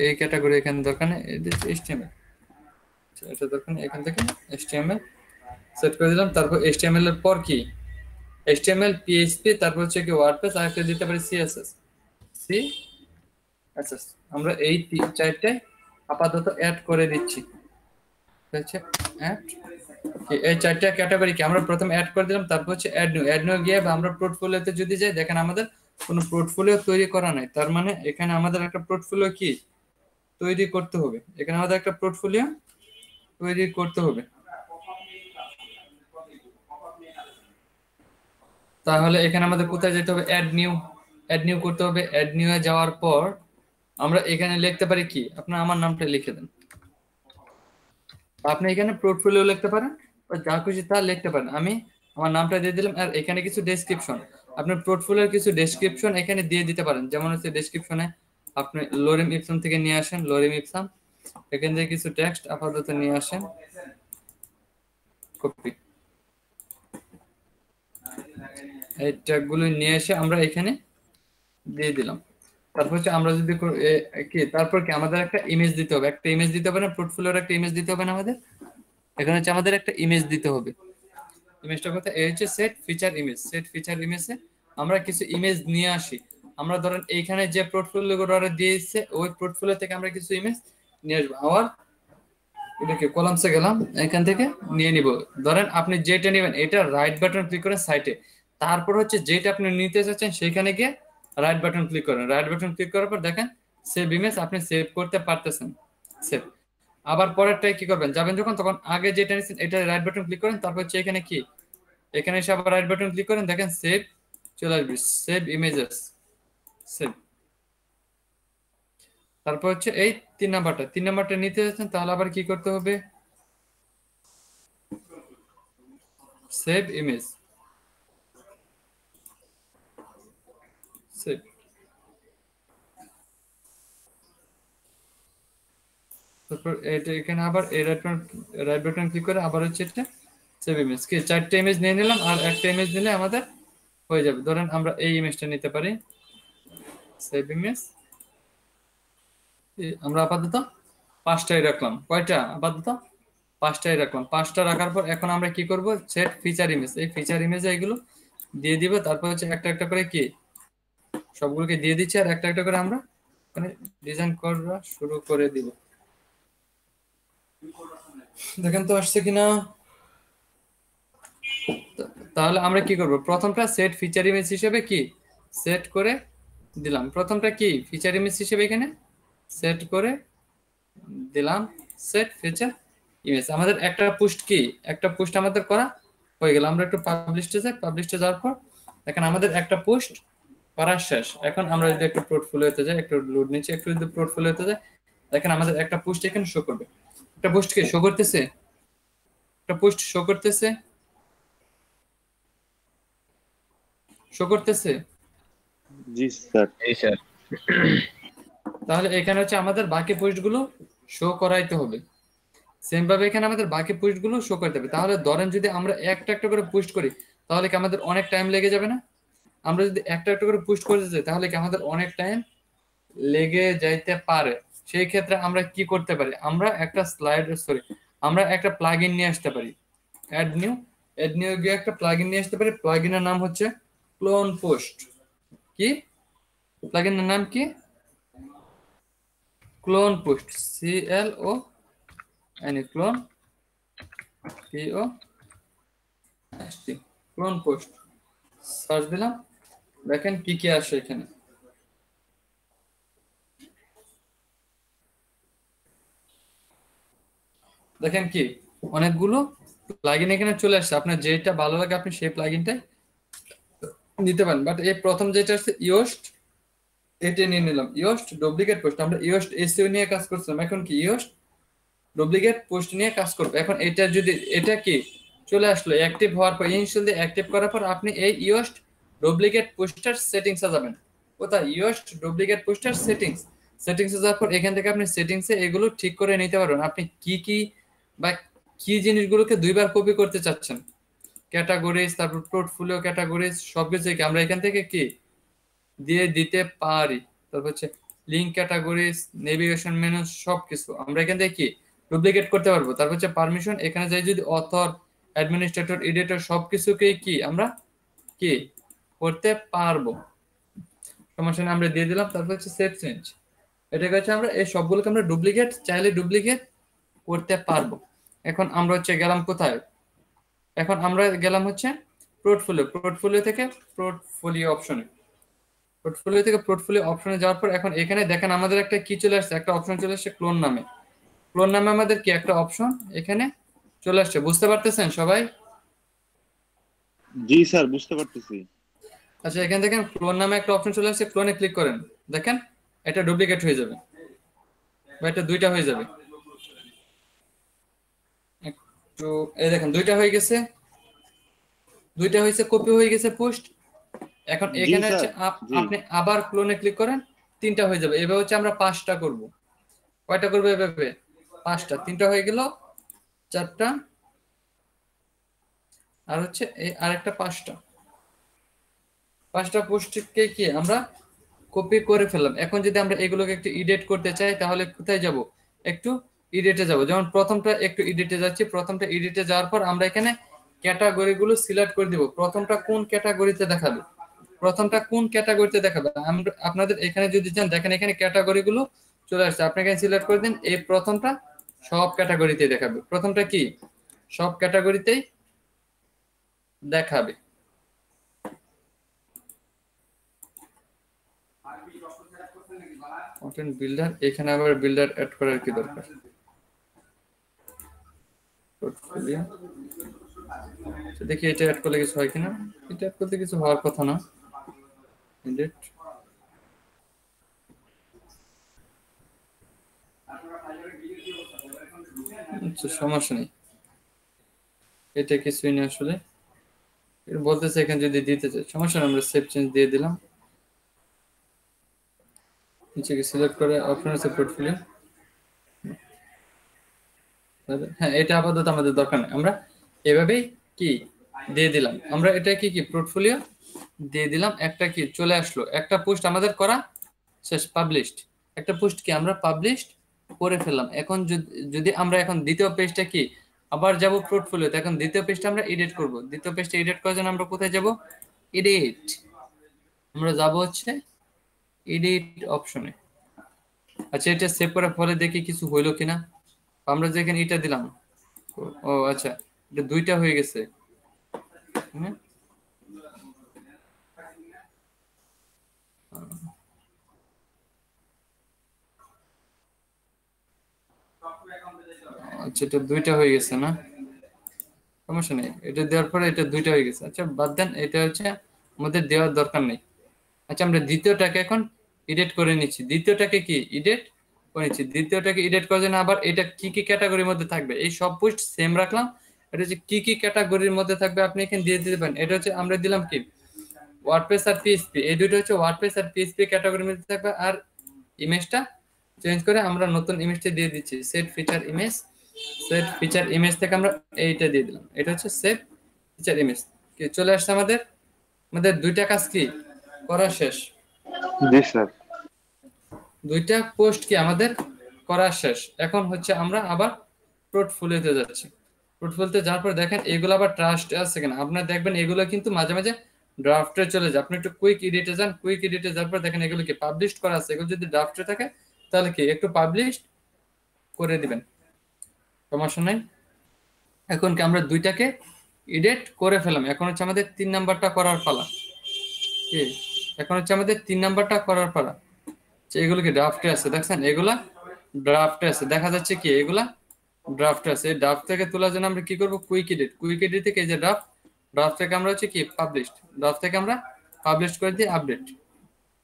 Speaker 2: এই ক্যাটাগরি এখানে দরকার নেই, এইচটিএমএল এটা দরকার নেই, এখান থেকে এইচটিএমএল সেট করে দিলাম। তারপর এইচটিএমএল এর পর কি এইচটিএমএল পিএইচপি, তারপর হচ্ছে কি ওয়ার্ডপ্রেস, আর একটা দিতে পারি সিএসএস। আমরা এই চারটে আপাতত অ্যাড করে দিচ্ছি। হচ্ছে অ্যাড এই চারটা ক্যাটাগরি কি আমরা প্রথমে অ্যাড করে দিলাম। তারপর হচ্ছে অ্যাড নিউ গিয়ে আমরা পোর্টফোলিওতে যদি যাই, দেখেন আমাদের কোনো পোর্টফোলিও তৈরি করা নাই, তার মানে এখানে আমাদের একটা পোর্টফোলিও কি তৈরি করতে হবে, এখানে আমাদের একটা পোর্টফোলিও তৈরি করতে হবে। তাহলে এখানে আমাদের কোথায় যেতে হবে, অ্যাড নিউ করতে হবে। অ্যাড নিউ এ যাওয়ার পর আমরা এখানে লিখতে পারি কি, আপনার আমার নামটা লিখে দেন। আপনি এখানে পোর্টফোলিও লিখতে পারেন বা যা খুশি তা লিখতে পারেন, আমি আমার নামটা দিয়ে দিলাম। আর এখানে কিছু ডেসক্রিপশন, আপনার পোর্টফোলিওর কিছু ডেসক্রিপশন এখানে দিয়ে দিতে পারেন। যেমন হচ্ছে ডেসক্রিপশনে আপনি লোরেম ইপসাম থেকে নিয়ে আসেন, লোরেম ইপসাম এখান থেকে কিছু টেক্সট আপাতত নিয়ে আসেন, কপি, এই ট্যাগগুলো নিয়ে এসে আমরা এখানে দিয়ে দিলাম। তারপর হচ্ছে আমরা যদি কি তারপর কি আমাদের একটা ইমেজ দিতে হবে, একটা ইমেজ দিতে হবে না, পোর্টফোলিওর একটা ইমেজ দিতে হবে না আমাদের। এখানে হচ্ছে আমাদের একটা ইমেজ দিতে হবে। ইমেজটা কথা এই হচ্ছে set feature image. Set feature ইমেজে আমরা কিছু ইমেজ নিয়ে আসি। আমরা ধরেন এইখানে যে পোর্টফোলিওগুলো দিয়েছে ওই পোর্টফোলিও থেকে আমরা কিছু ইমেজ নিয়ে আসবো। আবার এটাকে কলামসে গেলাম, এখান থেকে নিয়ে নিব। ধরেন আপনি যেটা নেবেন এটা রাইট বাটন ক্লিক করেন সাইটে, তারপর হচ্ছে যেটা আপনি নিতে চাচ্ছেন সেখানে গিয়ে রাইট বাটন ক্লিক করেন। রাইট বাটন ক্লিক করার পর দেখেন সেভ ইমেজ আপনি সেভ করতে পারতেছেন। সেভ। আবার পরেরটাই কি করবেন, যাবেন যখন তখন আগে যেটা নিয়েছেন এটা রাইট বাটন ক্লিক করেন, তারপর হচ্ছে এখানে কি এখানে এসে আবার রাইট বাটন ক্লিক করেন, দেখেন সেভ চলে আসবে, সেভ ইমেজেস, সেভ। তারপর হচ্ছে এই 3 নাম্বারটা নিতে যাচ্ছেন, তাহলে আবার কি করতে হবে, সেভ ইমেজ, সেভ। তারপর এটা এখানে আবার এই রাইট বাটন ক্লিক করে আবার হচ্ছে এটা সেভ ইমেজ। কি 4টে ইমেজ নিয়ে নিলাম, আর একটা ইমেজ নিলে আমাদের হয়ে যাবে। ধরেন আমরা এই ইমেজটা নিতে পারি, সেভ ইমেজ। আমরা আপাতত 5টাই রাখলাম। কয়টা আপাতত 5টাই রাখলাম। 5টা রাখার পর এখন আমরা কি করব, সেট ফিচার ইমেজ, এই ফিচার ইমেজে এগুলো দিয়ে দিব। তারপর হচ্ছে একটা একটা করে কি সবগুলোকে দিয়ে দিচ্ছি, আর একটা একটা করে আমরা মানে ডিজাইন করা শুরু করে দিব। দেখেন তো আসছে কিনা। তাহলে আমরা কি করব, প্রথমটা সেট ফিচার ইমেজ হিসেবে কি সেট করে দিলাম। প্রথমটা কি ফিচার ইমেজ হিসেবে এখানে সেট করে দিলাম, সেট ফিচার ইমেজ। আমাদের একটা পোস্ট কি একটা পোস্ট আমাদের করা হয়ে গেল। আমরা একটু পাবলিশে যাই, পাবলিশে যাওয়ার পর দেখেন আমাদের একটা পোস্ট করা শেষ। এখন আমরা যদি একটু পোর্টফোলিওতে যাই, একটু লোড নিচে, একটু যদি পোর্টফোলিওতে যাই, দেখেন আমাদের একটা পোস্ট এখানে শো করবে। একটা পোস্ট কি শো করতেছে, একটা পোস্ট শো করতেছে, শো করতেছে।
Speaker 6: জি স্যার।
Speaker 7: জি স্যার।
Speaker 2: তাহলে এখানে হচ্ছে আমাদের বাকি পোস্টগুলো শো করাইতে হবে। সেম ভাবে এখানে আমাদের বাকি পোস্টগুলো শো করতে হবে। তাহলে ধরেন যদি আমরা একটা একটা করে পোস্ট করি তাহলে কি আমাদের অনেক টাইম লেগে যাবে না? আমরা যদি একটা একটা করে পোস্ট করতে যাই তাহলে কি আমাদের অনেক টাইম লেগে যাইতে পারে। সেই ক্ষেত্রে আমরা কি করতে পারি, আমরা একটা প্লাগইন নিয়ে আসতে পারি। অ্যাড নিউ গিয়ে একটা প্লাগইন নিয়ে আসতে পারি। প্লাগইনের নাম হচ্ছে ক্লোন পোস্ট। কি প্লাগইনের নাম কি? Clone post, CLON, clone POST, clone post. Search দিলাম, দেখেন কি কি আসে এখানে। দেখেন কি অনেকগুলো প্লাগইন এখানে চলে আসছে। আপনার যেটা ভালো লাগে আপনি সেই প্লাগইনটাই নিতে পারেন। বাট এই প্রথম যেটা আসছে ইয়োস্ট এটা নিয়ে নিলাম ইয়োস্ট ডুপ্লিকেট পোস্ট, আমরা ইয়োস্ট এসইও নিয়ে কাজ করছিলাম, এখন কি ইয়োস্ট ডুপ্লিকেট পোস্ট নিয়ে কাজ করবো। এখন এটা যদি এটা কি চলে আসলো অ্যাক্টিভ হওয়ার পর, ইনস্টল দিয়ে অ্যাক্টিভ করার পর আপনি এই ইয়োস্ট ডুপ্লিকেট পোস্টার সেটিংসে যাবেন। কোথায়? ইয়োস্ট ডুপ্লিকেট পোস্টার সেটিংসে যাওয়ার পর এখান থেকে আপনি সেটিংসে এগুলো ঠিক করে নিতে পারবেন, আপনি কি কি বা কি জিনিসগুলোকে দুইবার কপি করতে চাচ্ছেন, ক্যাটাগরিজ, তারপর পোর্টফোলিও ক্যাটাগরিজ, সবকিছু আমরা এখান থেকে কি দিয়ে দিতে পারি। তারপর হচ্ছে লিঙ্ক ক্যাটাগরিজ, নেভিগেশন মেনু, সবকিছু আমরা এখান থেকে কি ডুপ্লিকেট করতে পারবো। তারপর হচ্ছে পারমিশন, এখানে যাই যদি অথর, অ্যাডমিনিস্ট্রেটর, এডিটর সবকিছুকে কি আমরা কি করতে পারবো, সমস্যা নেই, আমরা দিয়ে দিলাম। তারপর হচ্ছে সেভ চেঞ্জ, এটাকে হচ্ছে আমরা এই সবগুলোকে আমরা ডুপ্লিকেট চাইলে ডুপ্লিকেট করতে পারবো। এখন আমরা হচ্ছে গেলাম কোথায়, এখন আমরা গেলাম হচ্ছে পোর্টফোলিও থেকে পোর্টফোলিও অপশনে যাওয়ার পর এখন এখানে দেখেন আমাদের একটা কি চলে আসছে, একটা অপশন চলে আসছে ক্লোন নামে আমাদের কি একটা অপশন এখানে চলে আসছে, বুঝতে পারতেছেন সবাই?
Speaker 6: জি স্যার, বুঝতে পারতেছি।
Speaker 2: আচ্ছা, এখানে দেখেন ক্লোন নামে একটা অপশন চলে আসছে, ক্লোনে ক্লিক করেন, দেখেন এটা ডুপ্লিকেট হয়ে যাবে বা এটা দুইটা হয়ে যাবে। একটু এই দেখেন দুইটা হয়ে গেছে, দুইটা হয়েছে, কপি হয়ে গেছে পোস্ট। এখন
Speaker 6: জি
Speaker 2: এখানে
Speaker 6: স্যার,
Speaker 2: হচ্ছে
Speaker 6: জি।
Speaker 2: আপনি আবার ক্লোনে ক্লিক করেন, তিনটা হয়ে যাবে। এভাবে হচ্ছে আমরা 5টা করব। কয়টা করবো এভাবে? 5টা, 3টা হয়ে গেল, 4টা, আর হচ্ছে এই আরেকটা 5টা পোস্টকে কি আমরা কপি করে ফেললাম। এখন যদি আমরা এগুলোকে একটু এডিট করতে চাই তাহলে কোথায় যাব? একটু এডিটে যাব। যেমন প্রথমটা একটু এডিটে যাচ্ছি, প্রথমটা এডিটে যাওয়ার পর আমরা এখানে ক্যাটাগরি গুলো সিলেক্ট করে দিব, প্রথমটা কোন ক্যাটাগরিতে দেখাবে, আমরা আপনাদের এখানে যদি যান দেখেন এখানে ক্যাটাগরি গুলো চলে আসছে, আপনি এখানে সিলেক্ট করে দিন এই প্রথমটা সব ক্যাটাগরিতে দেখাবে, প্রথমটা কি সব ক্যাটাগরিতেই দেখাবে। কন্টেন্ট বিল্ডার, এখানে আবার বিল্ডার অ্যাড করার কি দরকার? পোর্টফোলিও, দেখি এটা অ্যাড করলে কিছু হয় কিনা। এটা অ্যাড করতে কিছু হওয়ার কথা না। এডিট, আচ্ছা সমস্যা নেই, এটা কিছুই না আসলে বলতেছে। এখানে যদি দিতে চাই সমস্যা নেই, আমরা সেভ চেঞ্জ দিয়ে দিলাম। নিচে সিলেক্ট করে অপশন আছে পোর্টফোলিও, হ্যাঁ এটা আপাতত আমাদের দরকার নেই, আমরা এভাবেই কি দিয়ে দিলাম। আমরা এটা কি পোর্টফোলিও দিয়ে দিলাম, একটা কি চলে আসলো, একটা পোস্ট আমাদের করা শেষ, পাবলিশড, একটা পোস্ট কি আমরা পাবলিশড করে ফেললাম। এখন যদি আমরা এখন দ্বিতীয় পেজটা কি আবার যাব পোর্টফোলিওতে, এখন দ্বিতীয় পেজটা আমরা এডিট করব। দ্বিতীয় পেজটা এডিট করার জন্য আমরা কোথায় যাব? এডিট, আমরা যাব হচ্ছে এডিট অপশনে। আচ্ছা, এটা সেভ করার ফলে দেখি কিছু হইলো কিনা। আমরা যেখানে এটা দিলাম, ও আচ্ছা এটা দুইটা হয়ে গেছে। হুম, আচ্ছা এটা দুইটা হয়ে গেছে না, সমস্যা নেই, এটা দেওয়ার পরে এটা দুইটা হয়ে গেছে। আচ্ছা বাদ দেন, এটা হচ্ছে আমাদের দেওয়ার দরকার নেই। আচ্ছা আমরা দ্বিতীয়টাকে এখন এডিট করে নিচ্ছি, দ্বিতীয়টাকে কি এডিট করে নিচ্ছি। দ্বিতীয়টাকে এডিট করার জন্য আবার এটা কি কি ক্যাটাগরির মধ্যে থাকবে, এই সব পোস্ট সেম রাখলাম, এটা হচ্ছে কি কি ক্যাটাগরির মধ্যে থাকবে আপনি এখানে দিয়ে দিতে পারেন। এটা হচ্ছে আমরা দিলাম কি ওয়ার্ডপ্রেস আর পিএইচপি, এই দুটো হচ্ছে ওয়ার্ডপ্রেস আর পিএইচপি ক্যাটাগরির মধ্যে থাকবে। আর ইমেজটা চেঞ্জ করে আমরা নতুন ইমেজটা দিয়ে দিচ্ছি, সেট ফিচার ইমেজ থেকে আমরা এইটা দিয়ে দিলাম, এটা হচ্ছে সেট ফিচার ইমেজ। কি চলে আসছে আমাদের, আমাদের দুইটা কাজ কি করা শেষ।
Speaker 6: জি স্যার।
Speaker 2: দুইটা পোস্ট কি আমাদের করা শেষ। এখন হচ্ছে আমরা আবার পোর্টফোলিওতে যাচ্ছি। পোর্টফোলিওতে যাওয়ার পর দেখেন এগুলো আবার ট্রাস্ট আছে কিনা, আপনারা দেখবেন এগুলো কিন্তু মাঝে মাঝে ড্রাফটে চলে যায়। আপনি একটু কুইক এডিটে যান, কুইক এডিটে যাওয়ার পর দেখেন এগুলো কি পাবলিশ করা আছে, এগুলো যদি ড্রাফটে থাকে তাহলে কি একটু পাবলিশ করে দিবেন, সমস্যা নাই। এখন কি আমরা দুইটাকে এডিট করে ফেলাম, এখন হচ্ছে আমাদের 3 নাম্বারটা করার পালা। কি এখন হচ্ছে আমাদের 3 নাম্বারটা করার পালা। এগুলো কি ড্রাফটে আছে, দেখছেন এগুলা ড্রাফটে আছে, দেখা যাচ্ছে কি এগুলা ড্রাফটে আছে। এই ড্রাফট থেকে তোলার জন্য আমরা কি করব? কুইক এডিট থেকে এই যে ড্রাফট থেকে আমরা হচ্ছে কি পাবলিশড, ড্রাফট থেকে আমরা পাবলিশ করে দিই আপডেট।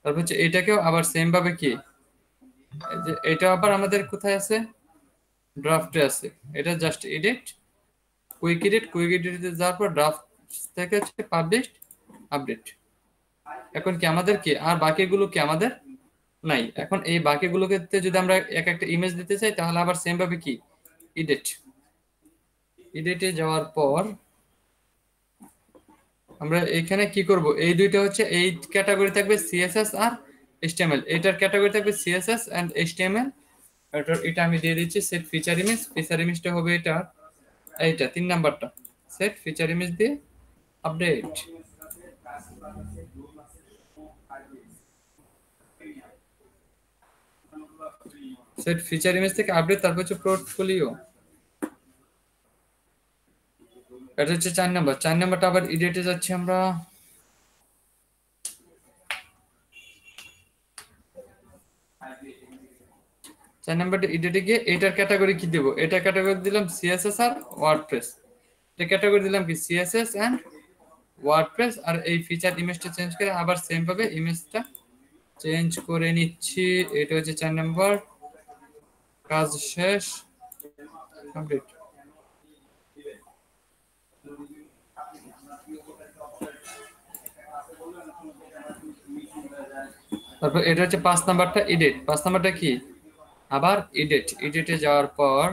Speaker 2: তারপর হচ্ছে এটাকেও আবার সেম ভাবে কি এই যে এটা আবার আমাদের কোথায় আছে, ড্রাফটে আছে। এটা জাস্ট এডিট, কুইক এডিটে যাওয়ার পর ড্রাফট থেকে হচ্ছে পাবলিশড, আপডেট। এখন কি আমাদের কি আর বাকিগুলো কি আমাদের নাই। এখন এই বাকিগুলোকে যদি আমরা এক একটা ইমেজ দিতে চাই তাহলে আবার সেম ভাবে কি এডিটে যাওয়ার পর আমরা এখানে কি করব, এই দুইটা হচ্ছে এই ক্যাটাগরি থাকবে সিএসএস আর এইচটিএমএল, এটার ক্যাটাগরি থাকবে সিএসএস এন্ড এইচটিএমএল। এটা আমি দিয়ে দিচ্ছি সেট ফিচার ইমেজ। ফিচার ইমেজটা হবে এটা, এইটা 3 নাম্বারটা, সেট ফিচার ইমেজ দিয়ে আপডেট। সেট ফিচার ইমেজ থেকে আপডেট, তারপর হচ্ছে পোর্টফোলিও, এটা হচ্ছে 4 নাম্বার। 4 নাম্বারটা আবার এডিটে যাচ্ছি আমরা। চার নাম্বারটা এডিটে গিয়ে এটার ক্যাটাগরি কি দেব, এটা ক্যাটাগরি দিলাম সিএসএস আর ওয়ার্ডপ্রেস। এটা ক্যাটাগরি দিলাম কি সিএসএস এন্ড ওয়ার্ডপ্রেস। আর এই ফিচার ইমেজটা চেঞ্জ করে আবার সেম ভাবে ইমেজটা চেঞ্জ করে নিচ্ছি। এটা হচ্ছে 4 নাম্বার, কাজ শেষ, কমপ্লিট। তারপর এটা হচ্ছে 5 নাম্বারটা এডিট। 5 নাম্বারটা কি আবার এডিটে যাওয়ার পর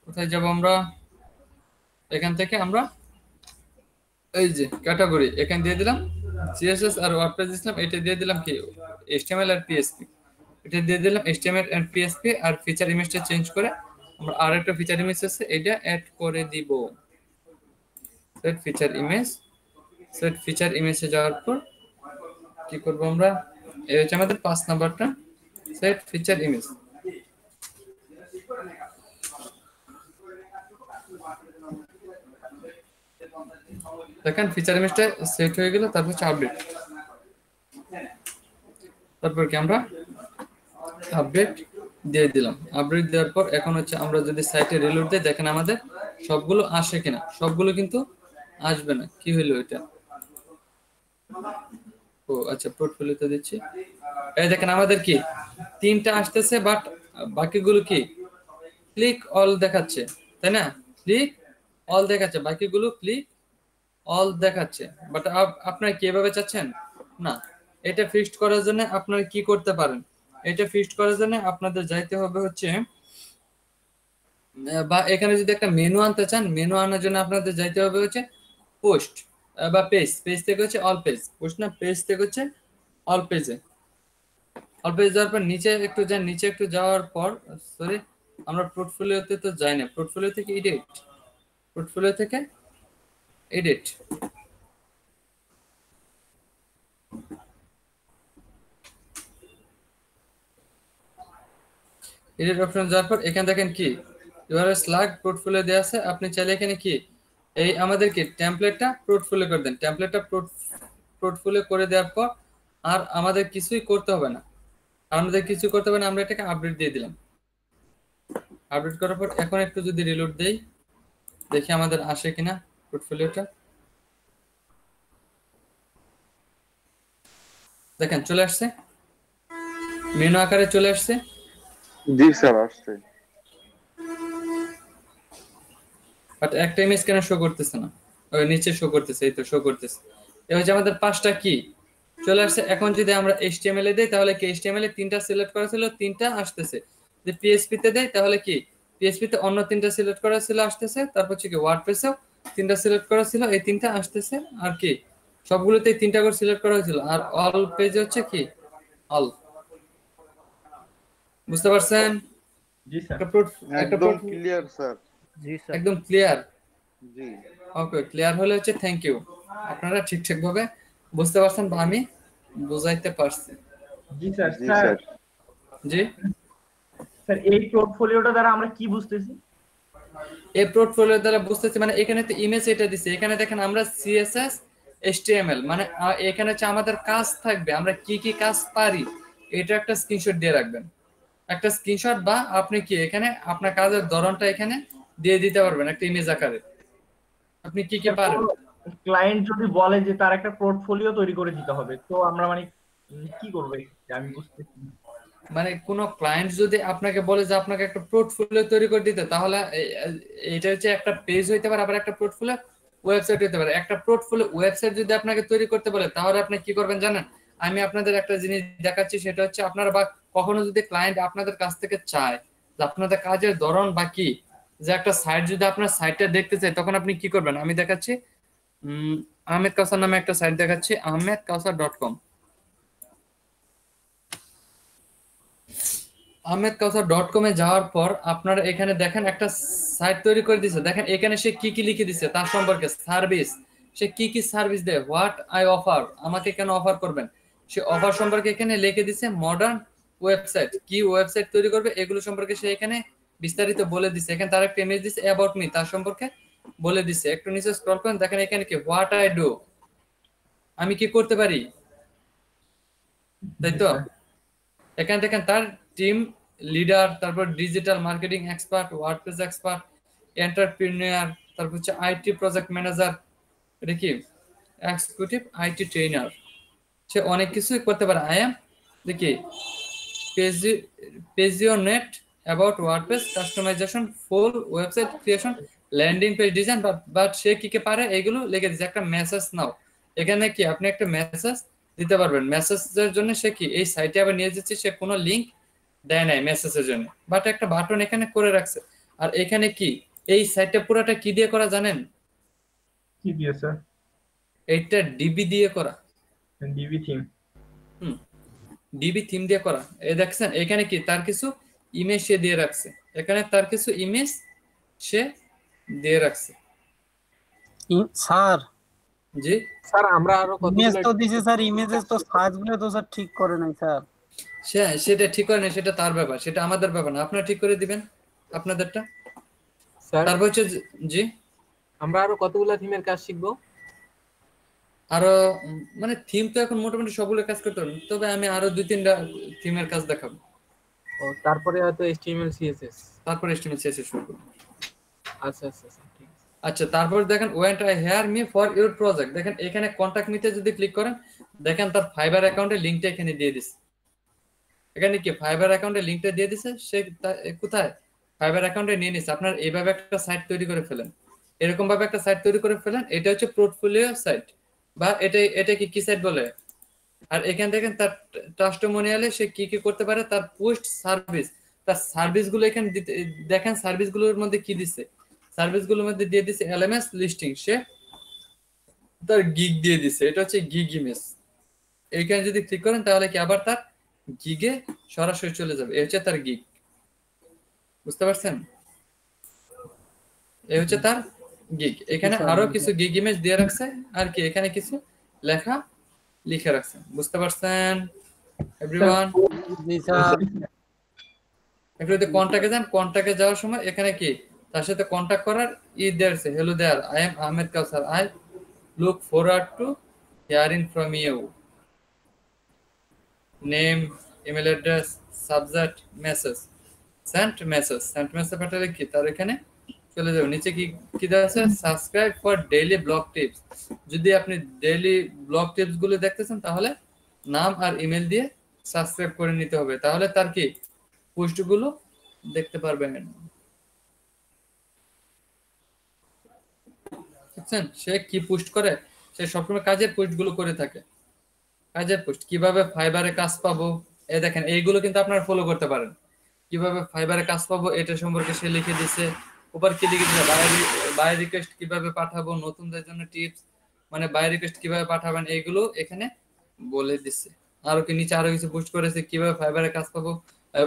Speaker 2: কোথায় যাব আমরা, এখান থেকে আমরা এই যে ক্যাটাগরি এখানে দিয়ে দিলাম সিএসএস আর ওয়ার্ডপ্রেস দিলাম, এটা দিয়ে দিলাম কি এইচটিএমএল আর পিএসপি, এটা দিয়ে দিলাম এইচটিএমএল এন্ড পিএসপি। আর ফিচার ইমেজটা চেঞ্জ করে আমরা আরেকটা ফিচার ইমেজ আছে এটা অ্যাড করে দিব। Set feature image, set feature ইমেজে যাওয়ার পর কি করব আমরা, এই হচ্ছে আমাদের 5 নাম্বারটা সেট ফিচার ইমেজ। দেখেন ফিচার ইমেজটা সেট হয়ে গেল, তারপর হচ্ছে আপডেট। তারপর কি আমরা আপডেট দিয়ে দিলাম। আপডেট দেওয়ার পর এখন হচ্ছে আমরা যদি সাইটে রিলোড দেই, দেখেন আমাদের সবগুলো আসে কিনা, সবগুলো কিন্তু আসবে না। কি হলো এটা, ও আচ্ছা পোর্টফোলিওতে দিচ্ছি। এই দেখেন আমাদের কি 3টা আসতেছে, বাট বাকিগুলো কি ক্লিক অল দেখাচ্ছে, তাই না? ক্লিক অল দেখাচ্ছে, বাকিগুলো ক্লিক অল দেখাচ্ছে। বাট আপনারা কি এভাবে চাচ্ছেন না, এটা ফিক্সড করার জন্য আপনারা কি করতে পারেন, এটা ফিক্সড করার জন্য আপনাদের যাইতে হবে হচ্ছে, বা এখানে যদি একটা মেনু আনতে চান, মেনু আনার জন্য আপনাদের যাইতে হবে হচ্ছে পোস্ট বা পেজ। পেজ থেকে হচ্ছে অল পেজ, পোস্ট না, পেজ থেকে হচ্ছে অল পেজে। অল পেজ যাওয়ার পর নিচে একটু যান, নিচে একটু যাওয়ার পর সরি আমরা পোর্টফোলিওতে তো যাই না, পোর্টফোলিও থেকে এডিট, পোর্টফোলিও থেকে এডিট। এডিট অপশন যাওয়ার পর এখানে দেখেন কি এবারে স্ল্যাগ পোর্টফোলিও দেওয়া আছে। আপনি চাইলে এখানে কি এই আমাদের কি টেমপ্লেটটা পোর্টফোলিও করে দেন। টেমপ্লেটটা পোর্টফোলিও করে দেওয়ার পর আর আমাদের কিছুই করতে হবে না, আমাদের কিছু করতে হবে না, আমরা এটাকে আপডেট দিয়ে দিলাম। আপডেট করার পর এখন একটু যদি রিলোড দেই, দেখি আমাদের আসে কিনা পোর্টফোলিওটা। দেখেন চলে আসছে, মেনু আকারে চলে আসছে।
Speaker 6: জি স্যার আসছে।
Speaker 2: বাট একটা ইমেজ কেন শো করতেছে না, ওই নিচে শো করতেছে, এই তো শো করতেছে। এই হচ্ছে আমাদের 5টা কি চলে আসছে। এখন যদি আমরা এইচটিএমএল এ দেই তাহলে কি এইচটিএমএল এ 3টা সিলেক্ট করা ছিল, 3টা আসতেছে। যদি পিএইচপি তে দেই তাহলে কি পিএইচপি তে অন্য 3টা সিলেক্ট করা ছিল আসতেছে। তারপর হচ্ছে কি ওয়ার্ডপ্রেসেও 3টা সিলেক্ট করা ছিল, এই 3টা আসতেছে। আর কি সবগুলোতেই 3টা করে সিলেক্ট করা হয়েছিল। আর অল পেজে হচ্ছে কি অল। বুঝতে পারছেন?
Speaker 4: জি স্যার।
Speaker 6: একদম ক্লিয়ার স্যার।
Speaker 4: জি স্যার।
Speaker 2: একদম ক্লিয়ার।
Speaker 6: জি
Speaker 2: ওকে, ক্লিয়ার হলে হচ্ছে থ্যাংক ইউ। আপনারা ঠিকঠাক ভাবে বুঝতে পারছেন বা আমি বুঝাইতে পারছি?
Speaker 5: জি স্যার।
Speaker 6: জি
Speaker 5: স্যার
Speaker 6: স্যার।
Speaker 2: জি
Speaker 5: স্যার এই পোর্টফোলিওটা দ্বারা আমরা কি বুঝতেছি?
Speaker 2: এই পোর্টফোলিও দ্বারা বুঝতেছি মানে এখানে তো ইমেজ এটা দিছে, এখানে দেখেন আমরা সিএসএস এইচটিএমএল মানে এখানে হচ্ছে আমাদের কাজ থাকবে, আমরা কি কি কাজ পারি এটা একটা স্ক্রিনশট দিয়ে রাখবেন। একটা স্ক্রিনশট বা আপনি কি এখানে আপনার কাজের ধরনটা এখানে দিয়ে দিতে পারবেন একটা ইমেজ আকারে। আপনি কি কি পারেন?
Speaker 5: ক্লায়েন্ট যদি বলে যে তার একটা পোর্টফোলিও তৈরি করে দিতে হবে, তো আমরা মানে কি করবো এক্ষেত্রে? আমি বুঝতেছি না।
Speaker 2: মানে কোন ক্লায়েন্ট যদি আপনাকে বলে যে আপনাকে একটা পোর্টফোলিও তৈরি করে দিতে, তাহলে এটা হচ্ছে একটা পেজ হইতে পারে, আবার একটা পোর্টফোলিও ওয়েবসাইট হইতে পারে। একটা পোর্টফোলিও ওয়েবসাইট যদি আপনাকে তৈরি করতে বলে, তাহলে আপনি কি করবেন জানেন? আমি আপনাদের একটা জিনিস দেখাচ্ছি, সেটা হচ্ছে আপনারা বা কখনো যদি ক্লায়েন্ট আপনাদের কাছ থেকে চায় যে আপনাদের কাজের ধরন বা কি, যে একটা সাইট যদি আপনার সাইটটা দেখতে চায়, তখন আপনি কি করবেন আমি দেখাচ্ছি। আহমেদ কাউসার নামে একটা সাইট দেখাচ্ছি, ahmedkausar.com। ahmedkausar.com এ যাওয়ার পর আপনারা এখানে দেখেন একটা সাইট তৈরি করে দিয়েছে। দেখেন এখানে সে কি কি লিখে দিচ্ছে তার সম্পর্কে, সার্ভিস, সে কি কি সার্ভিস দেয়, হোয়াট আই অফার, আমাকে কেন অফার করবেন, সে অফার সম্পর্কে এখানে লিখে দিচ্ছে। মডার্ন ওয়েবসাইট, কি ওয়েবসাইট তৈরি করবে এগুলো সম্পর্কে সে এখানে বিস্তারিত বলে দিচ্ছে। এখানে তার একটা ইমেজ দিচ্ছে, অ্যাবাউট মি, তার সম্পর্কে বলে দিচ্ছে। একটু নিচে স্ক্রল করেন, দেখেন এখানে কি, হোয়াট আই ডু, আমি কি করতে পারি, তাই তো? এখানে দেখেন তার টিম লিডার, তারপর digital marketing expert, WordPress expert, entrepreneur, তারপর হচ্ছে আইটি প্রজেক্ট ম্যানেজার, এটা কি এক্সিকিউটিভ আইটি ট্রেনার, সে অনেক কিছুই করতে পারে। আই এম দেখি passionate about WordPress customization, full website creation, landing page design, but সে কি কি পারে এগুলো লিখে দিচ্ছে। একটা মেসেজ নাও, এখানে কি আপনি একটা মেসেজ দিতে পারবেন। মেসেজের জন্য সে কি এই সাইটে আবার নিয়ে যাচ্ছে, সে কোনো লিংক দেয় নাই মেসেজের জন্য, বাট একটা বাটন এখানে করে রাখছে। আর এখানে কি এই সাইটটা পুরোটা কি দিয়ে করা জানেন?
Speaker 5: কি দিয়ে স্যার?
Speaker 2: এইটা ডিবি দিয়ে করা।
Speaker 5: DB theme.
Speaker 2: ডিবি থিম দিয়ে করা। এই দেখছেন এখানে কি তার কিছু ইমেজ সে দিয়ে রাখছে, এখানে তার কিছু ইমেজ সে দিয়ে রাখছে।
Speaker 7: স্যার
Speaker 2: জি
Speaker 4: স্যার আমরা আরো
Speaker 7: ইমেজ তো দিছে স্যার, ইমেজেস তো সার্চগুলো তো স্যার ঠিক করে নাই স্যার।
Speaker 2: সেটা ঠিক করে না, সেটা তার ব্যাপার, সেটা আমাদের ব্যাপার না। আপনারা ঠিক করে দিবেন আপনাদেরটা।
Speaker 4: স্যার
Speaker 2: তারপর হচ্ছে জি
Speaker 4: আমরা আরো কতগুলা থিমের কাজ শিখবো?
Speaker 2: আরো মানে থিম তো এখন মোটামুটি সবগুলো কাজ করতে পারবেন, তবে আমি আরো 2-3টা থিমের কাজ দেখাবো।
Speaker 4: ও তারপরে হয়তো HTML CSS।
Speaker 2: তারপর এস্টিমেট শেষে শুরু করবো।
Speaker 4: আচ্ছা আচ্ছা স্যার ঠিক আছে।
Speaker 2: আচ্ছা, তারপর দেখেন went I hear me for your project, দেখেন এখানে কন্টাক্ট মিতে যদি ক্লিক করেন, দেখেন তার ফাইবার অ্যাকাউন্টের লিংকটা এখানে দিয়ে দিছে। এখানে কি ফাইবার অ্যাকাউন্টের লিংকটা দিয়ে দিছে, সে কোথায় ফাইবার অ্যাকাউন্টে নিয়ে নিছে। আপনার এইভাবে একটা সাইট তৈরি করে ফেলেন, এরকম ভাবে একটা সাইট তৈরি করে ফেলেন, এটা হচ্ছে পোর্টফোলিও সাইট, বা এটা কি সাইট বলে। আর এখান থেকে তার টাস্টোমোনিয়ালে সে কি কি করতে পারে, তার পোস্ট সার্ভিস, তার সার্ভিস গুলো এখানে দেখেন সার্ভিস গুলোর মধ্যে কি দিচ্ছে, সার্ভিস গুলোর মধ্যে দিয়ে দিচ্ছে এলএমএস লিস্টিং, সে তার গিগ দিয়ে দিচ্ছে, এটা হচ্ছে গিগ ইমেজ। এইখানে যদি ক্লিক করেন তাহলে কি আবার তার গিগে সরাসরি চলে যাবে। এই হচ্ছে তার গিগ, বুঝতে পারছেন? এই হচ্ছে তার গিগ। এখানে আরো কিছু গিগ ইমেজ দিয়ে রাখছে, আর কি এখানে কিছু লেখা লিখে রাখছে, বুঝতে পারছেন এভরিওয়ান?
Speaker 7: জি স্যার।
Speaker 2: একটু যদি কন্টাক্টে যান, কন্টাক্টে যাওয়ার সময় এখানে কি তার সাথে কন্টাক্ট করার দেয়ারছে, hello there, I am Ahmed Kawsar, I look forward to hearing from you, name, email address, subject, message, sent message, sent message পাঠালে কি তার এখানে চলে যাবে। নিচে কি কি দেওয়া আছে, subscribe for daily blog tips, যদি আপনি ডেইলি ব্লগ টিপস গুলো দেখতেছেন তাহলে নাম আর ইমেল দিয়ে সাবস্ক্রাইব করে নিতে হবে, তাহলে তার কি পোস্ট গুলো দেখতে পারবেন। বুঝছেন সে কি পোস্ট করে? সে সবসময় কাজের পোস্ট গুলো করে থাকে। কাজের পোস্ট, কিভাবে ফাইবারে কাজ পাবো, এই দেখেন এইগুলো কিন্তু আপনারা ফলো করতে পারেন। কিভাবে ফাইবারে কাজ পাবো এটা সম্পর্কে সে লিখে দিছে। উপর কি লিখে দিছে, বাই রিকোয়েস্ট কিভাবে পাঠাবো, নতুনদের জন্য টিপস, মানে বাই রিকোয়েস্ট কিভাবে পাঠাবেন এইগুলো এখানে বলে দিচ্ছে। আরো কি নিচে আরো কিছু পোস্ট করেছে, কিভাবে ফাইবারে কাজ পাবো,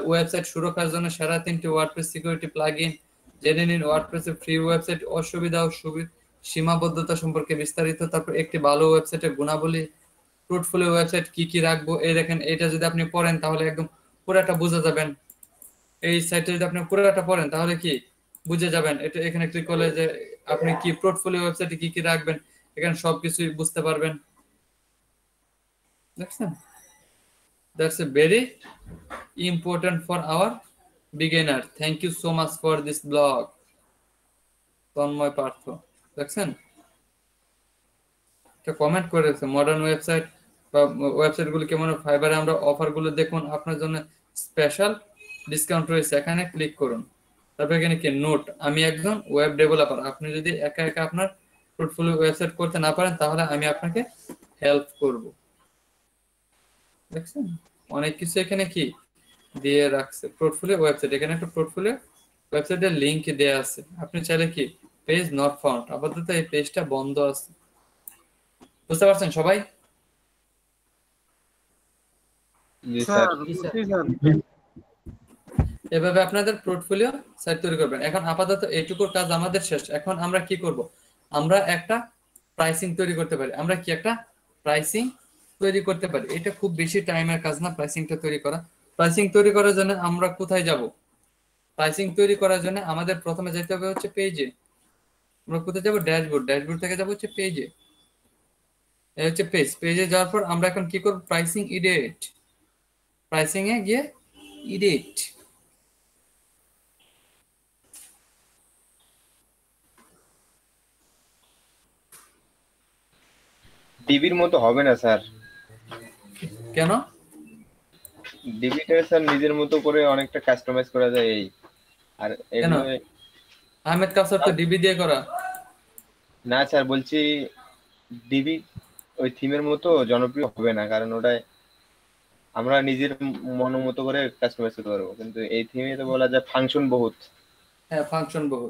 Speaker 2: ওয়েবসাইট সুরক্ষার জন্য সেরা 3টি ওয়ার্ডপ্রেস সিকিউরিটি প্লাগইন, জেনে নিন ওয়ার্ডপ্রেসের ফ্রি ওয়েবসাইট অসুবিধা ও সীমাবদ্ধতা সম্পর্কে বিস্তারিত, তারপর একটি ভালো ওয়েবসাইটের গুণাবলী, পোর্টফোলিও ওয়েবসাইট কি কি রাখবো, এই দেখেন এটা যদি আপনি পড়েন তাহলে একদম পুরোটা বুঝে যাবেন। এই সাইটে যদি আপনি পুরোটা পড়েন তাহলে কি বুঝে যাবেন। এটা এখানে ক্লিক করলে যে আপনি কি পোর্টফোলিও ওয়েবসাইটে কি কি রাখবেন, এখানে সবকিছুই বুঝতে পারবেন। দেখছেন, that's a very important for our beginner. Thank you so much for this blog. Tanmoy Partha, দেখছেন? কমেন্ট করেছে মডার্ন ওয়েবসাইট বা ওয়েবসাইট গুলো কেমন, ফাইবারে আমরা অফার গুলো দেখুন, আপনার জন্য স্পেশাল ডিসকাউন্ট রয়েছে, এখানে ক্লিক করুন। তারপর এখানে কি নোট, আমি একজন ওয়েব ডেভেলপার, আপনি যদি একা একা আপনার পোর্টফোলিও ওয়েবসাইট করতে না পারেন তাহলে আমি আপনাকে হেল্প করব। দেখছেন অনেক কিছু এখানে কি দিয়ে রাখছে, পোর্টফোলিও ওয়েবসাইট, এখানে একটা পোর্টফোলিও ওয়েবসাইটের লিংক দেয়া আছে, আপনি চাইলে কি পেজ নট ফাউন্ড, আপাতত এই পেজটা বন্ধ আছে। বুঝতে পারছেন সবাই?
Speaker 8: জি
Speaker 7: স্যার
Speaker 8: স্যার।
Speaker 7: বুঝছি স্যার।
Speaker 2: এভাবে আপনাদের পোর্টফোলিও সাইট তৈরি করবেন। এখন আপাতত এইটুকুর কাজ আমাদের শেষ। এখন আমরা কি করব, আমরা একটা প্রাইসিং তৈরি করতে পারি। আমরা কি একটা প্রাইসিং তৈরি করতে পারি, এটা খুব বেশি টাইমের কাজ না প্রাইসিংটা তৈরি করা। প্রাইসিং তৈরি করার জন্য আমরা কোথায় যাব? প্রাইসিং তৈরি করার জন্য আমাদের প্রথমে যেতে হবে হচ্ছে পেজে। আমরা কোথায় যাব? ড্যাশবোর্ড, ড্যাশবোর্ড থেকে যাব হচ্ছে পেজে, এই হচ্ছে পেজ। পেজে যাওয়ার পর আমরা এখন কি করব, প্রাইসিং এডিট, প্রাইসিং এ গিয়ে এডিট,
Speaker 8: ডিবির মতো হবে না স্যার,
Speaker 2: কেন?
Speaker 8: ডিবিটা স্যার নিজের মতো করে অনেকটা কাস্টমাইজ করা যায় এই, আর
Speaker 2: কেন?
Speaker 8: এগুলো
Speaker 2: আহমেদ কাউসার তো ডিবি দিয়ে করা।
Speaker 8: না স্যার, বলছি ডিবি ওই থিমের মতো জনপ্রিয় হবে না, কারণ ওটায় আমরা নিজের মন মতো করে কাস্টমাইজ করতে পারবো, কিন্তু এই থিমে তো বলা যায় ফাংশন বহুত।
Speaker 2: হ্যাঁ ফাংশন বহু,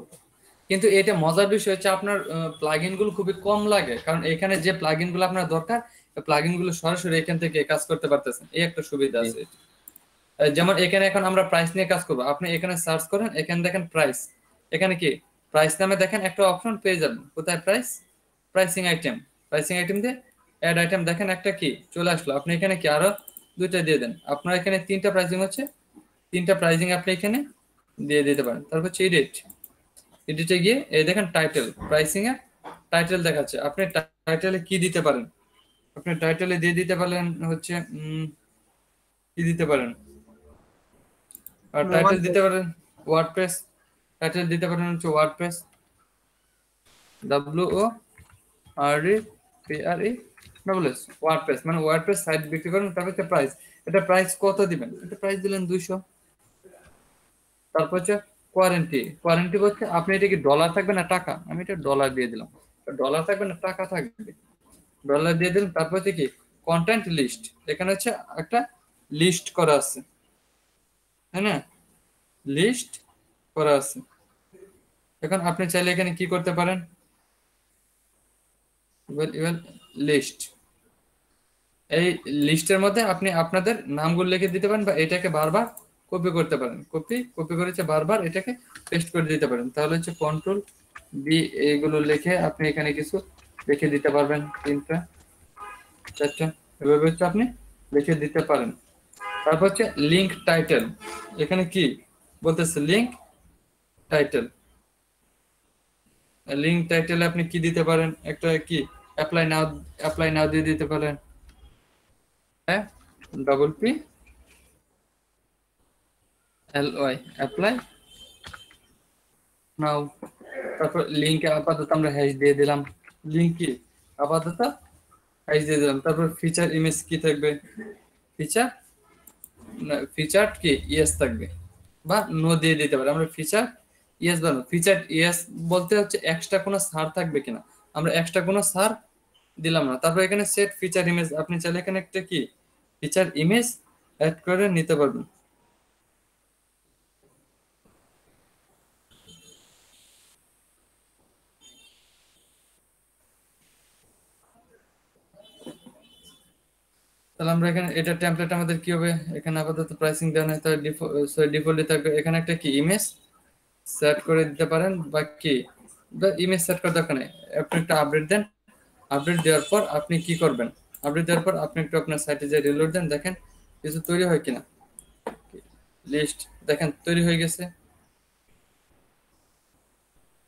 Speaker 2: কিন্তু এটা মজার বিষয় হচ্ছে আপনার প্লাগইন গুলো খুবই কম লাগে, কারণ এখানে যে প্লাগইন গুলো আপনার দরকার প্লাগইন গুলো সরাসরি এখান থেকে কাজ করতে পারতেছেন, এই একটা সুবিধা আছে। যেমন এখানে এখন আমরা প্রাইস নিয়ে কাজ করবো, আপনি এখানে সার্চ করেন, এখানে দেখেন প্রাইস, এখানে কি প্রাইস নামে দেখেন একটা অপশন পেয়ে যাবেন, কোথায় price, pricing item, pricing item দিয়ে অ্যাড আইটেম দেখেন একটা কি চলে আসলো, আপনি এখানে কি আরো দুইটা দিয়ে দেন, আপনার এখানে তিনটা প্রাইসিং হচ্ছে, তিনটা প্রাইসিং আপনি এখানে দিয়ে দিতে পারেন। তারপর হচ্ছে এডিট, এডিটে গিয়ে এই দেখেন টাইটেল, প্রাইসিং এর টাইটেল দেখাচ্ছে, আপনি টাইটেলে কি দিতে পারেন, আপনি টাইটেলে দিয়ে দিতে পারেন হচ্ছে কি দিতে পারেন, আর টাইটেল দিতে পারেন ওয়ার্ডপ্রেস, টাইটেল দিতে পারেন হচ্ছে ওয়ার্ডপ্রেস, WORDPRE ওয়ার্ডপ্রেস, মানে ওয়ার্ডপ্রেস সাইট বিক্রি করেন। তারপর হচ্ছে প্রাইস, এটা প্রাইস কত দিবেন, এটা প্রাইস দিলেন 200। তারপর হচ্ছে ওয়ারেন্টি, ওয়ারেন্টি হচ্ছে আপনি এটা কি ডলার থাকবে না টাকা, আমি এটা ডলার দিয়ে দিলাম, ডলার থাকবে না টাকা থাকবে, ডলার দিয়ে দিলাম। তারপর হচ্ছে কি কন্টেন্ট লিস্ট, এখানে হচ্ছে একটা লিস্ট করা আছে, তাই না, লিস্ট করা আছে। এখন আপনি চাইলে এখানে কি করতে পারেন, লিস্ট, এই লিস্টের মধ্যে আপনি আপনাদের নামগুলো লিখে দিতে পারেন, বা এটাকে বারবার কপি করতে পারেন, কপি করেছে বারবার এটাকে পেস্ট করে দিতে পারেন। তাহলে হচ্ছে কন্ট্রোল বি, এইগুলো লিখে আপনি এখানে কিছু লিখে দিতে পারবেন, 3টা 4টা এভাবে হচ্ছে আপনি লিখে দিতে পারেন। তারপর হচ্ছে লিঙ্ক টাইটেল, এখানে কি বলতেছে লিঙ্ক টাইটেল, লিঙ্ক টাইটেলে আপনি কি দিতে পারেন, একটা কি অ্যাপ্লাই নাও দিয়ে দিতে পারেন, APPLY অ্যাপ্লাই নাও। তারপর লিঙ্কে আপাতত আমরা হ্যাশ দিয়ে দিলাম, লিঙ্ক কি আপাতত হ্যাশ দিয়ে দিলাম। তারপর ফিচার ইমেজ কি থাকবে, ফিচার কি ইয়েস থাকবে বা নো দিয়ে দিতে পারে, আমরা ফিচার ইয়েস বা নো, ফিচার ইয়েস বলতে হচ্ছে এক্সট্রা কোনো সার থাকবে কিনা, আমরা এক্সট্রা কোনো সার দিলাম না। তারপর এখানে সেট ফিচার ইমেজ, আপনি চাইলে এখানে একটা কি ফিচার ইমেজ অ্যাড করে নিতে পারবেন। তাহলে আমরা এখানে এটা টেমপ্লেট আমাদের কি হবে, এখানে আপাতত প্রাইসিং দেওয়া নেই, তাহলে ডিফল্টলি থাকবে, এখানে একটা কি ইমেজ সেট করে দিতে পারেন, বা কি ইমেজ সেট করার দরকার নেই, আপনি একটা আপডেট দেন, আপডেট দেওয়ার পর আপনি কি করবেন, আপডেট দেওয়ার পর আপনি একটু আপনার সাইটে যে রিলোড দেন, দেখেন কিছু তৈরি হয় কিনা, লিস্ট দেখেন তৈরি হয়ে গেছে,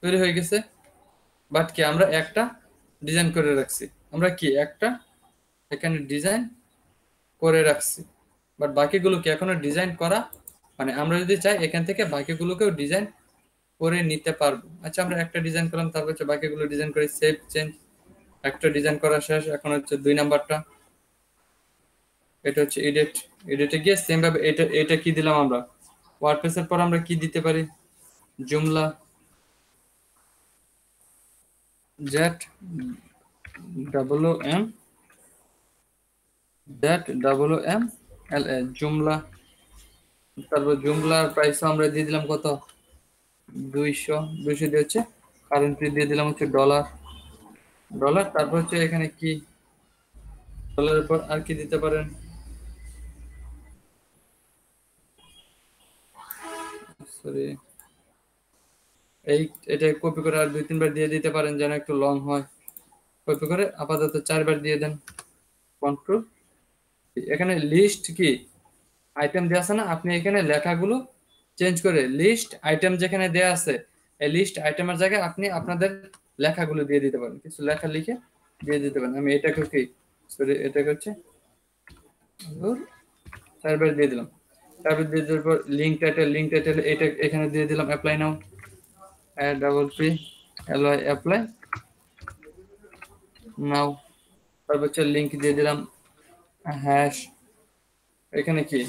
Speaker 2: তৈরি হয়ে গেছে। বাট কি আমরা একটা ডিজাইন করে রাখছি, আমরা কি একটা এখানে ডিজাইন করে রাখছি, বাট বাকিগুলোকে এখনো ডিজাইন করা, মানে আমরা যদি চাই এখান থেকে বাকিগুলোকেও ডিজাইন করে নিতে পারবো। আচ্ছা আমরা একটা ডিজাইন করলাম, তারপর হচ্ছে বাকিগুলো ডিজাইন করি, সেভ চেঞ্জ। একটা ডিজাইন করা শেষ, এখন হচ্ছে 2 নাম্বারটা, এটা হচ্ছে এডিট। এডিটে গিয়ে সেম ভাবে এটা এটা কি দিলাম আমরা, ওয়ার্ডপ্রেসের পর আমরা কি দিতে পারি, জুমলা জেড WM ZWMLA জুমলা। তারপর জুমলার প্রাইস আমরা দিয়ে দিলাম কত, 200 দিয়ে হচ্ছে কারেন্সি দিয়ে দিলাম হচ্ছে ডলার। তারপর হচ্ছে এখানে কি ডলারের পর আর কি দিতে পারেন, সরি এটা কপি করে আর 2-3 বার দিয়ে দিতে পারেন যেন একটু লং হয়। কপি করে আপাতত 4 বার দিয়ে দেন, কন্ট্রোল। এখানে লিস্ট কি আইটেম দেওয়া আছে না, আপনি এখানে লেখাগুলো চেঞ্জ করে লিস্ট আইটেম যেখানে দেওয়া আছে এই লিস্ট আইটেমের জায়গায় আপনি আপনাদের লেখাগুলো দিয়ে দিতে পারেন, কিছু লেখা লিখে দিয়ে দিতে পারেন। আমি এটাকে কি সরি এটাকে হচ্ছে 4 বার দিয়ে দিলাম। তারপর দিয়ে দেওয়ার পর লিঙ্ক টাইটেল এটা এখানে দিয়ে দিলাম, অ্যাপ্লাই নাও, PLY অ্যাপ্লাই নাও। তারপর হচ্ছে লিঙ্ক দিয়ে দিলাম, হ্যাশ এখানে কি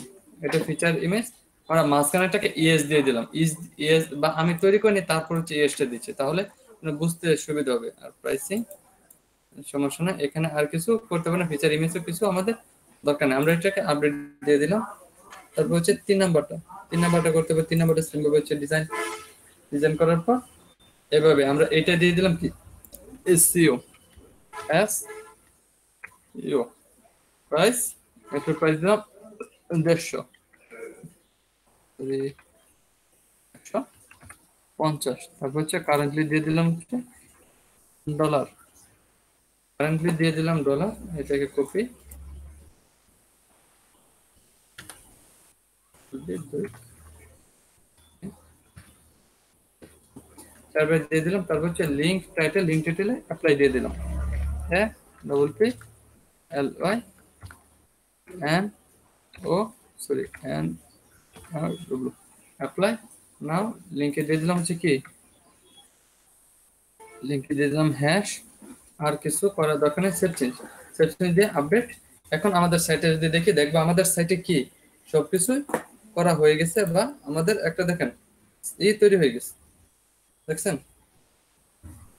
Speaker 2: এটা ফিচার ইমেজ, আমরা মাঝখানেটাকে ইএস দিয়ে দিলাম, ইএস বা আমি তৈরি করিনি তারপর হচ্ছে ইএসটা দিচ্ছি, তাহলে বুঝতে সুবিধা হবে। আর প্রাইসিং সমস্যা না, এখানে আর কিছু করতে হবে না, ফিচার ইমেজও কিছু আমাদের দরকার নেই, আমরা এটাকে আপডেট দিয়ে দিলাম। তারপর হচ্ছে 3 নাম্বারটা করতে হবে। 3 নাম্বারটা সিম্পল হচ্ছে ডিজাইন করার পর এভাবে আমরা এটা দিয়ে দিলাম কি SEO প্রাইস, একটা প্রাইস দিলাম 150। তারপর হচ্ছে কারেন্টলি দিয়ে দিলাম হচ্ছে ডলার, এটাকে কপি তারপর দিয়ে দিলাম। তারপর হচ্ছে লিঙ্ক টাইটেলে অ্যাপ্লাই দিয়ে দিলাম, হ্যাঁ PLY অ্যাপ্লাই নাও। লিঙ্কে দিয়ে দিলাম হচ্ছে কি, লিঙ্কে দিয়ে দিলাম হ্যাশ, আর কিছু করার দরকার নেই, সেভ চেঞ্জ দিয়ে আপডেট। এখন আমাদের সাইটে যদি দেখি, দেখবো আমাদের সাইটে কি সবকিছু করা হয়ে গেছে, বা আমাদের একটা দেখেন তৈরি হয়ে গেছে, দেখছেন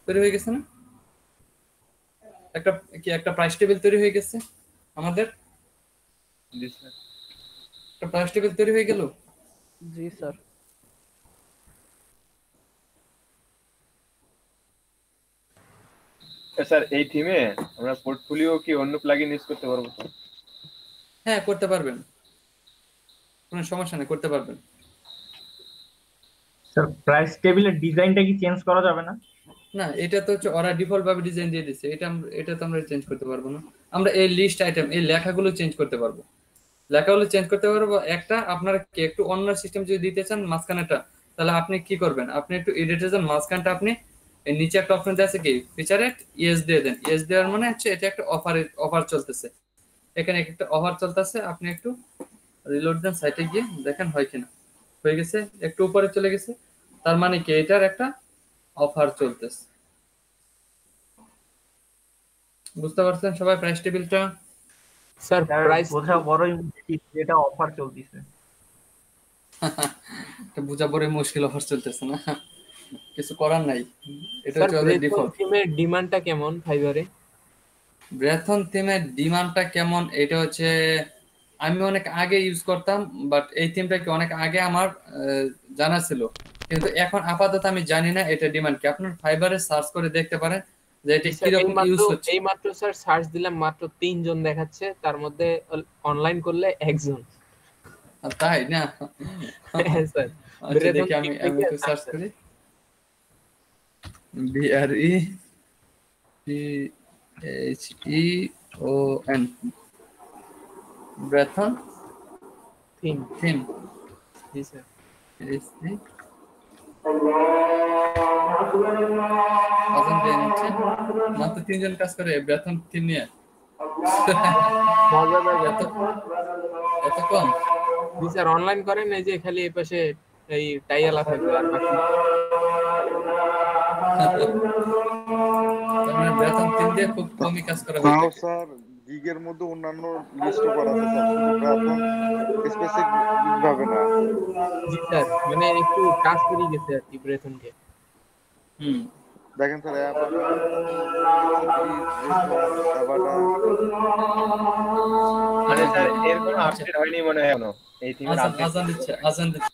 Speaker 2: তৈরি হয়ে গেছে না, একটা প্রাইস টেবিল তৈরি হয়ে গেছে আমাদের, একটা প্রাইস টেবিল তৈরি হয়ে গেল।
Speaker 7: জি স্যার।
Speaker 8: স্যার এই থিমে আমরা পোর্টফোলিও কি অন্য প্লাগইন ইউজ করতে পারবো তো?
Speaker 2: হ্যাঁ করতে পারবেন, কোনো সমস্যা নেই, করতে পারবেন।
Speaker 5: স্যার প্রাইস টেবিলের ডিজাইনটা কি চেঞ্জ করা যাবে না?
Speaker 2: না এটা তো হচ্ছে ওরা ডিফল্ট ভাবে ডিজাইন দিয়ে দিচ্ছে, এটা তো আমরা চেঞ্জ করতে পারবো না। আমরা এই লিস্ট আইটেম এই লেখাগুলো চেঞ্জ করতে পারবো, একটা আপনারা কি একটু অন্য সিস্টেম যদি দিতে চান মাঝখানেটা, তাহলে আপনি কি করবেন, আপনি একটু এডিটে যান, মাঝখানটা আপনি এই নিচে একটা অপশন আছে কি ফিচারে ইয়েস দিয়ে দেন। ইয়েস দেওয়ার মানে হচ্ছে এটা একটা অফার চলতেছে, এখানে একটা অফার চলতেছে, আপনি একটু রিলোড দেন, সাইটে গিয়ে দেখেন হয় কিনা, হয়ে গেছে, একটু উপরে চলে গেছে, তার মানে কি এটার একটা অফার চলতেছে। বুঝতে পারছেন সবাই প্রাইস টেবিলটা?
Speaker 4: স্যার প্রাইস
Speaker 5: বোঝা বড়ই মুশকিল, যেটা অফার চলতেছে।
Speaker 2: এটা বোঝা বড় মুশকিল, অফার চলতেছে না, কিছু করার নাই, এটা হচ্ছে ওদের ডিফল্ট।
Speaker 4: থিমের ডিমান্ডটা কেমন ফাইবারে?
Speaker 2: ব্রেথন থিমের ডিমান্ডটা কেমন, এটা হচ্ছে আমি অনেক আগে ইউজ করতাম, বাট এই থিমটা কি অনেক আগে আমার জানা ছিল, কিন্তু এখন আপাতত আমি জানি না এটা ডিমান্ড কি। আপনার ফাইবারে সার্চ করে দেখতে পারেন যে এটা কিরকম ইউজ হচ্ছে।
Speaker 4: এই মাত্র স্যার সার্চ দিলাম, মাত্র 3 জন দেখাচ্ছে, তার মধ্যে অনলাইন করলে 1 জন।
Speaker 2: তাই না?
Speaker 4: হ্যাঁ স্যার।
Speaker 2: আচ্ছা দেখি আমি একটু সার্চ করি, BRETHEON ব্রেথন
Speaker 4: থিম। জি স্যার।
Speaker 2: মাত্র 3 জন কাজ করে ব্রেথন থিম নিয়ে,
Speaker 4: মজাদার ব্যাপার।
Speaker 2: এত কম।
Speaker 4: জি স্যার, অনলাইন করেন, এই যে খালি এই পাশে এই টাইয়ালা থাকবে আর বাকি
Speaker 2: তার মানে বেতন 3 দিয়ে খুব কমই কাজ করা
Speaker 6: তাও
Speaker 2: হয়েছে।
Speaker 6: স্যার গিগের মধ্যে অন্যান্য লিস্টও করা আছে স্যার, শুধু বেতন স্পেসিফিক ভাবে না।
Speaker 4: জি স্যার, মানে একটু কাজ করে গেছে আর কি ব্রেথনকে।
Speaker 2: হুম।
Speaker 6: দেখেন স্যার অ্যাবাটা, অ্যাবাটা
Speaker 8: মানে স্যার এর কোনো আপডেট হয়নি মনে হয় এখনো, এই থিমের
Speaker 2: আজান
Speaker 8: আপডেট।
Speaker 2: আজান দিচ্ছে, আজান দিচ্ছে।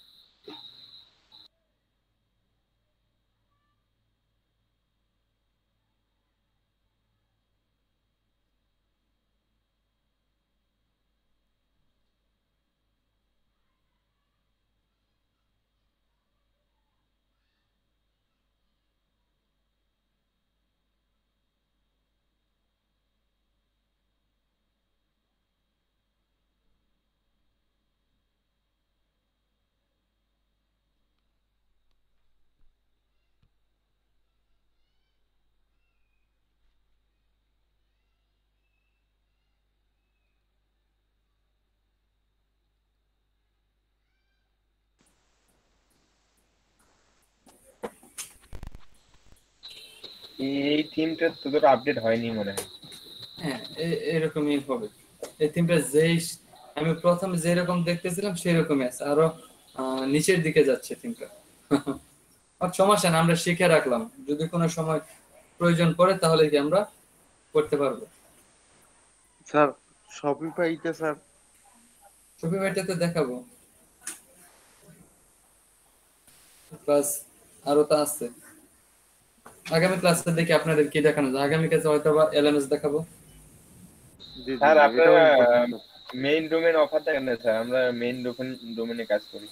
Speaker 8: এই থিমটা তোদের আপডেট হয়নি মনে হয়।
Speaker 2: হ্যাঁ, এরকমই হবে। এই থিমটা আমি প্রথমে যেরকম দেখতেছিলাম সেরকমই আছে, আরো নিচের দিকে যাচ্ছে থিমটা। আর সমস্যা না, আমরা শিখে রাখলাম, যদি কোনো সময় প্রয়োজন পড়ে তাহলে কি আমরা করতে পারবো।
Speaker 6: স্যার শপিফাইতে স্যার
Speaker 2: শপিফাইটাতে দেখাবো, প্লাস আরো তো আছে। আগামী ক্লাসে দেখি আপনাদের কি দেখানো যায়। আগামী ক্লাসে হয়তো বা এলএমএস দেখাবো।
Speaker 6: জি জি
Speaker 8: স্যার
Speaker 6: এটাও
Speaker 8: আপনারা
Speaker 6: important sir.
Speaker 8: Main domain offer দেখেন না স্যার, আমরা মেইন ডোমেনে কাজ করি।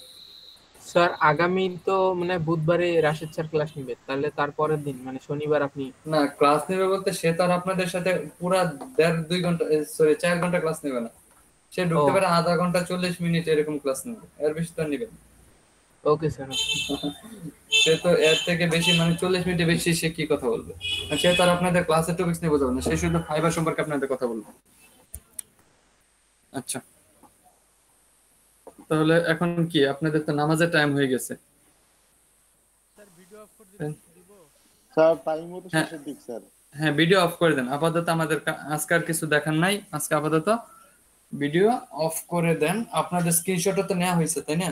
Speaker 4: স্যার আগামী তো মানে বুধবারে রাশেদ স্যার ক্লাস নিবে, তাহলে তারপরের দিন মানে শনিবার আপনি
Speaker 2: না, ক্লাস নেবে বলতে সে তো আর আপনাদের সাথে পুরা 1.5-2 ঘন্টা, সরি 4 ঘন্টা ক্লাস নেবে না। সে ঢুকতে
Speaker 4: ও।
Speaker 2: পারে আধা ঘন্টা 40 মিনিট এরকম ক্লাস নেবে, এর বেশি তো আর নেবে না।
Speaker 4: Okay sir.
Speaker 2: সে তো এর থেকে বেশি মানে 40 মিনিটের বেশি সে কি কথা বলবে। আর সে তো আর আপনাদের ক্লাসের টপিকস নিয়ে বোঝাবে না, সে শুধু ফাইবার সম্পর্কে আপনাদের কথা বলবে। আচ্ছা, তাহলে এখন কি আপনাদের তো নামাজের টাইম হয়ে গেছে।
Speaker 3: স্যার ভিডিও অফ করে দিব।
Speaker 6: স্যার টাইমও তো
Speaker 2: হ্যাঁ।
Speaker 6: শেষের দিক স্যার।
Speaker 2: হ্যাঁ, ভিডিও অফ করে দেন আপাতত। আমাদের আজকে আর কিছু দেখার নাই, আজকে আপাতত ভিডিও অফ করে দেন। আপনাদের স্ক্রিনশটও তো নেওয়া হয়েছে তাই না?